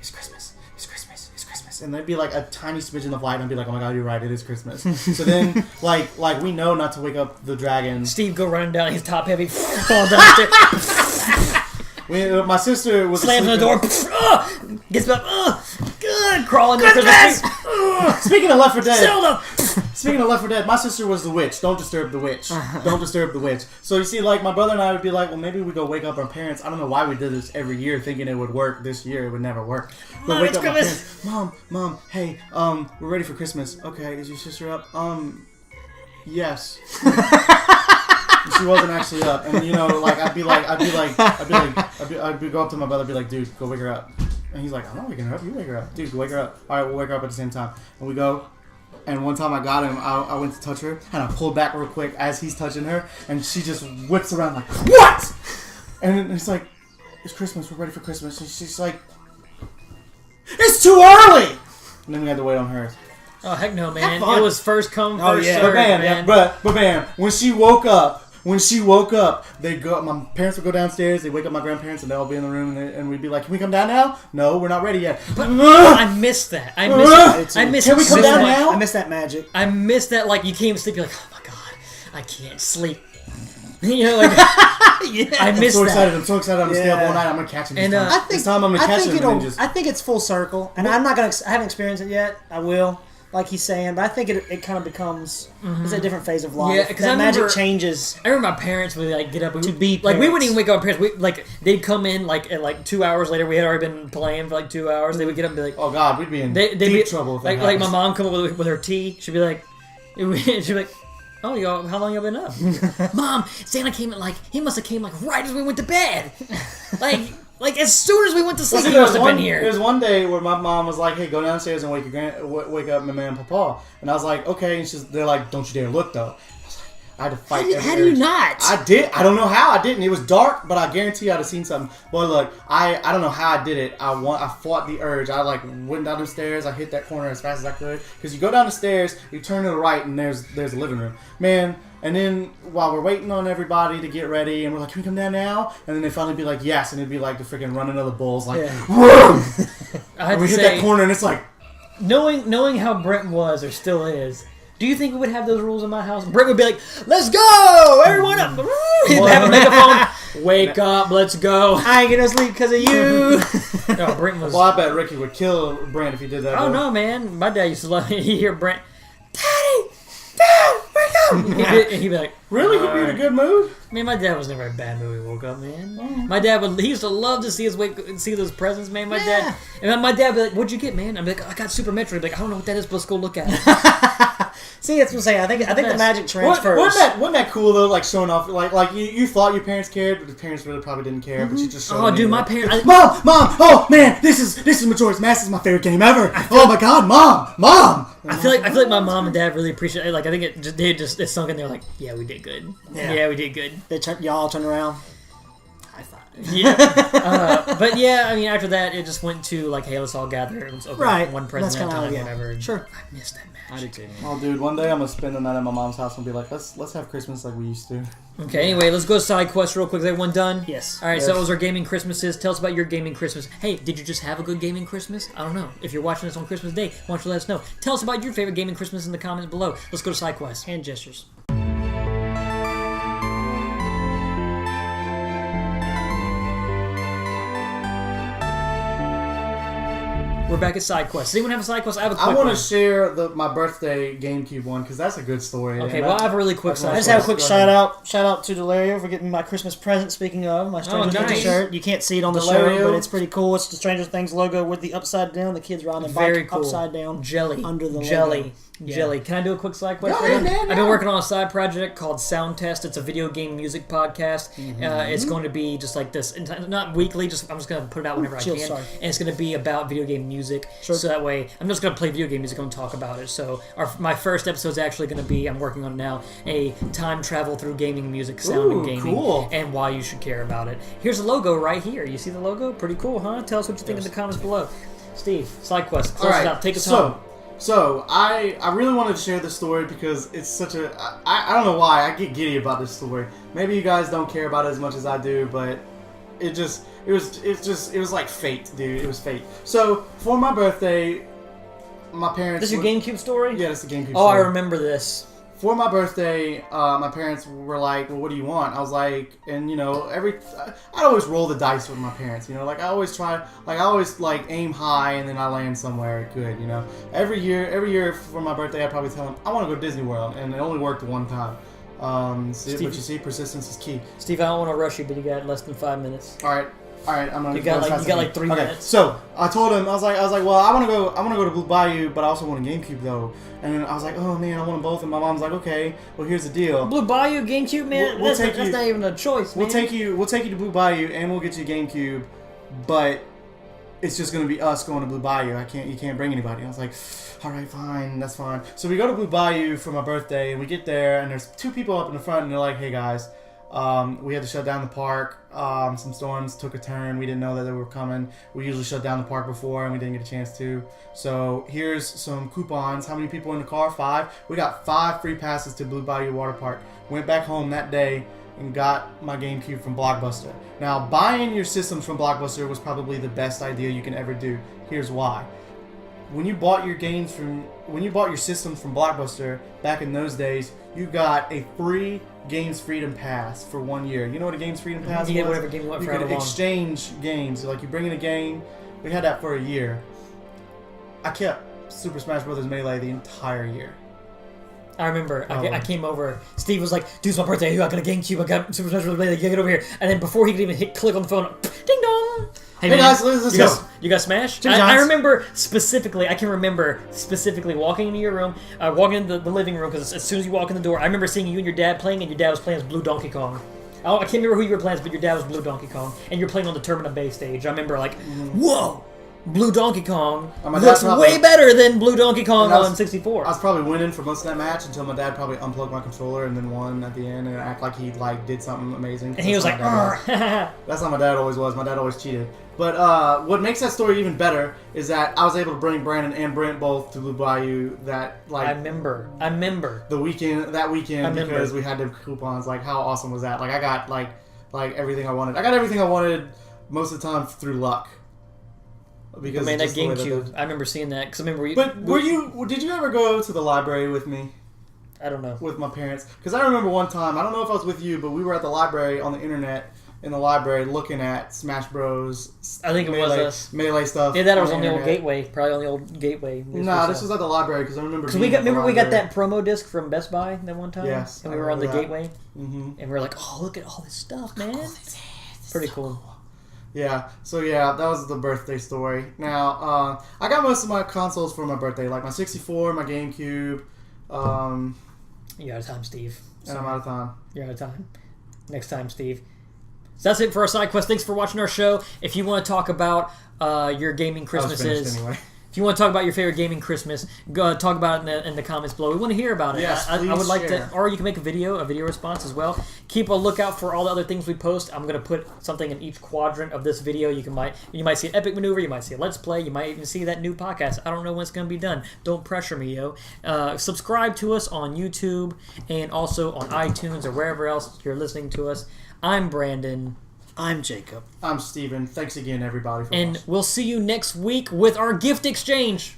it's Christmas. It's Christmas. It's Christmas." And there'd be like a tiny smidgen of light, and I'd be like, "Oh my God, you're right. It is Christmas." So then, like we know not to wake up the dragon.
Steve go running down, he's top heavy, fall downstairs,
My sister was
slams on the
asleep
door, gets up, good, crawling to the Christmas tree.
Speaking of Left 4 Dead,
Zelda!
Speaking of Left 4 Dead, my sister was the witch. Don't disturb the witch. Don't disturb the witch. So you see, like, my brother and I would be like, well, maybe we go wake up our parents. I don't know why we did this every year, thinking it would work. This year, it would never work. But
Mom,
wake
it's
up my
Christmas.
parents. Mom, hey, we're ready for Christmas. Okay, is your sister up? Yes. She wasn't actually up, and you know, like I'd go up to my brother, and be like, dude, go wake her up. And he's like, I'm not waking her up. You wake her up, dude. Go wake her up. All right, we'll wake her up at the same time. And we go. And one time I got him, I went to touch her, and I pulled back real quick as he's touching her, and she just whips around like, what? And it's like, it's Christmas. We're ready for Christmas. And she's like, it's too early. And then we had to wait on hers.
Oh heck no, man!
fun.
It was first come, first
yeah.
served,
But man,
man.
but man, when she woke up, they go. My parents would go downstairs. They wake up my grandparents, and they'll all be in the room, and we'd be like, "Can we come down now?" No, we're not ready yet.
But I missed that. I missed
Can
it
we come
so
down
much.
now?
I miss that magic.
I missed that. Like you came to sleep, you're like, oh my god, I can't sleep. You know, like I
I'm
missed
so
that.
excited. I'm so excited. I'm gonna stay up
Yeah.
all night. I'm gonna catch him.
And,
This time. This time I'm gonna catch him. And then just...
I think it's full circle, and I'm not gonna. I haven't experienced it yet. I will, like he's saying, but I think it kind of becomes. It's a different phase of life.
Yeah, 'cause
that
I remember-
magic changes.
I remember my parents would like get up
To be
like we wouldn't
parents.
even wake up. Our parents, like they'd come in like at like 2 hours later. We had already been playing for like 2 hours. They would get up and be like,
Oh God, we'd be in
they'd
deep
be,
trouble. If that
like my
happens.
mom come up with her tea. She'd be like, she'd be like, oh y'all, how long y'all been up? Mom, Santa came at like he must have came like right as we went to bed. Like as soon as we went to sleep,
See,
he must have been here.
There's one day where my mom was like, "Hey, go downstairs and wake up my man and Papa." And I was like, "Okay." And they're like, "Don't you dare look, though." I had to fight.
How do you not?
I did. I don't know how I didn't. It was dark, but I guarantee I'd have seen something. Well, look, I don't know how I did it. I fought the urge. I like went down the stairs. I hit that corner as fast as I could. Because you go down the stairs, you turn to the right, and there's a living room, man. And then while we're waiting on everybody to get ready, and we're like, "Can we come down now?" And then they finally be like, "Yes," and it'd be like the freaking running of the bulls, like, "Vroom!"
I had
And we
to
hit
say,
that corner, and it's like,
knowing how Brent was or still is. Do you think we would have those rules in my house? Brent would be like, "Let's go, everyone up!" He'd have a megaphone. Wake up, let's go.
I ain't gonna sleep because of you.
No, Brent was.
well, I bet Ricky would kill Brand if he did that.
Oh
though.
no, man! My dad used to love. He'd hear Brent, "Daddy, Dad, wake up!" He'd be like,
Really? He'd be in a good mood?
Man, my dad was never in a bad mood when he woke up, man. My dad he used to love to see us see those presents, man. My dad, and my dad would be like, "What'd you get, man?" I'd be like, "I got Super Metroid." He'd be like, "I don't know what that is, but let's go look at it."
See, that's what I'm saying. I think the
best.
magic transfers.
Wasn't that cool though? Like showing off, like you thought your parents cared, but the parents really probably didn't care. But you just showed
Oh,
them
dude, my
anyway.
parents.
Mom! Oh man, this is Majora's Mask. This is my favorite game ever. Oh my God, Mom!
I feel like my mom and dad really appreciate it. Like I think it sunk in there. Like, yeah, we did good. Yeah, we did good.
Y'all turn around. High five.
Yeah. But yeah, I mean, after that, it just went to like, hey, let's all gather. Let's open
Right.
one present at a
That's kinda
time,
how- yeah.
whatever.
Sure.
I missed that
I
magic.
do too.
Oh, dude, one day I'm gonna spend the night at my mom's house and be like, let's have Christmas like we used to.
Okay, anyway, let's go side quest real quick. Is everyone done?
Yes.
All right, so
Yes.
that was our gaming Christmases. Tell us about your gaming Christmas. Hey, did you just have a good gaming Christmas? I don't know. If you're watching this on Christmas Day, why don't you let us know? Tell us about your favorite gaming Christmas in the comments below. Let's go to side quest.
Hand gestures.
We're back at side quest. Does anyone have a side quest? I have a quick
I want
one.
to share my birthday GameCube one because that's a good story.
Okay,
And
well, I have a really quick
that's
side
I just
quest.
have a quick
Go
shout
ahead.
out. Shout out to Delario for getting my Christmas present. Speaking of my Stranger Things
nice.
shirt, you can't see it on the
Delario.
show, but it's pretty cool. It's the Stranger Things logo with the upside down. The kids riding the
Very
bike
cool.
upside down.
Jelly.
Under the
jelly.
logo. Yeah.
Jelly. Can I do a quick side quest?
Go ahead, man,
I've been
yeah.
working on a side project called Sound Test. It's a video game music podcast. It's going to be just like this, not weekly. I'm just going to put it out whenever
Chill,
I can.
sorry.
And it's going to be about video game music.
Sure.
So that way, I'm just going to play video game music and talk about it. So my first episode is actually going to be, I'm working on it now, a time travel through gaming music, sound and
Ooh,
gaming,
cool.
and why you should care about it. Here's the logo right here. You see the logo? Pretty cool, huh? Tell us what you think in the comments below. Steve, side quest. Close it out. Take us home.
So I really wanted to share this story because it's such a I don't know why I get giddy about this story. Maybe you guys don't care about it as much as I do, but it was like fate, dude. It was fate. So for my birthday, my parents.
This is your GameCube story?
Yeah, that's the GameCube.
Oh, I
story.
remember this.
For my birthday, my parents were like, "Well, what do you want?" I was like, and you know, I'd always roll the dice with my parents. You know, like I always aim high and then I land somewhere good. You know, every year for my birthday, I'd probably tell them I want to go to Disney World, and it only worked one time. But you see, persistence is key.
Steve, I don't want to rush you, but you got less than 5 minutes.
All right. I'm gonna.
You got like 3
Okay,
minutes.
so I told him I was like, well, I want to go to Blue Bayou, but I also want a GameCube though. And I was like, oh man, I want them both. And my mom's like, okay, well here's the deal.
Blue Bayou GameCube, man.
We'll
that's
take you-
not even a choice, man.
We'll take you to Blue Bayou, and we'll get you a GameCube, but it's just gonna be us going to Blue Bayou. You can't bring anybody. I was like, all right, fine, that's fine. So we go to Blue Bayou for my birthday, and we get there, and there's 2 people up in the front, and they're like, hey guys, we had to shut down the park. Some storms took a turn. We didn't know that they were coming. We usually shut down the park before, and we didn't get a chance to. So here's some coupons. How many people in the car? 5. We got 5 free passes to Blue Bayou Water Park. Went back home that day and got my GameCube from Blockbuster. Now, buying your systems from Blockbuster was probably the best idea you can ever do. Here's why. When you bought your systems from Blockbuster back in those days, you got a free Games Freedom Pass for 1 year. You know what a Games Freedom Pass
You get
was?
whatever game you want
You
for
could
however long.
exchange games. Like you bring in a game. We had that for a year. I kept Super Smash Bros. Melee the entire year.
I remember.
Oh.
I came over. Steve was like, dude, it's my birthday. I got a GameCube. I got Super Smash Bros. You get over here. And then before he could even click on the phone, ding dong.
Hey, guys, let's go.
You got Smash?
Jimmy
I
John's.
remember specifically. I can remember specifically walking into your room, walking into the living room, because as soon as you walk in the door, I remember seeing you and your dad playing, and your dad was playing as Blue Donkey Kong. I can't remember who you were playing as, but your dad was Blue Donkey Kong, and you're playing on the Tournament Bay stage. I remember like, whoa, Blue Donkey Kong
my
looks
dad probably-
way better than Blue Donkey Kong
And I was-
on 64.
I was probably winning for most of that match until my dad probably unplugged my controller and then won at the end and act like he did something amazing.
And he was like,
That's how my dad always was. My dad always cheated. But what makes that story even better is that I was able to bring Brandon and Brent both to Blue Bayou that
I remember.
the weekend
remember.
because we had the coupons. Like how awesome was that? Like I got like everything I wanted. I got everything I wanted most of the time through luck. Because
Man, that
just the way
GameCube. I remember seeing that because I remember.
But did you ever go to the library with me?
I don't know.
With my parents, because I remember one time, I don't know if I was with you, but we were at the library on the internet in the library looking at Smash Bros.
I think it was us.
Melee stuff.
Yeah, that was on the old
internet.
Gateway. Probably on the old Gateway.
Nah, this was at the library because I remember.
Because we got that promo disc from Best Buy that one time.
Yes,
and
I
we were on the
remember
Gateway, and we were like, "Oh, look at all this stuff, man! Pretty cool."
Yeah, so yeah, that was the birthday story. Now, I got most of my consoles for my birthday, like my 64, my GameCube,
You're out of time, Steve.
and I'm out of time.
You're out of time. Next time, Steve. So that's it for our side quest. Thanks for watching our show. If you want to talk about your gaming
I was finished
Christmases,
anyway.
If you want to talk about your favorite gaming Christmas, go talk about it in the comments below. We want to hear about it.
Yes,
I would
please
like
share.
to, or you can make a video response as well. Keep a lookout for all the other things we post. I'm going to put something in each quadrant of this video. You might see an epic maneuver, you might see a let's play, you might even see that new podcast. I don't know when it's going to be done. Don't pressure me, yo. Subscribe to us on YouTube and also on iTunes or wherever else you're listening to us. I'm Brandon.
I'm Jacob.
I'm Steven. Thanks again, everybody. For
And
watching.
we'll see you next week with our gift exchange.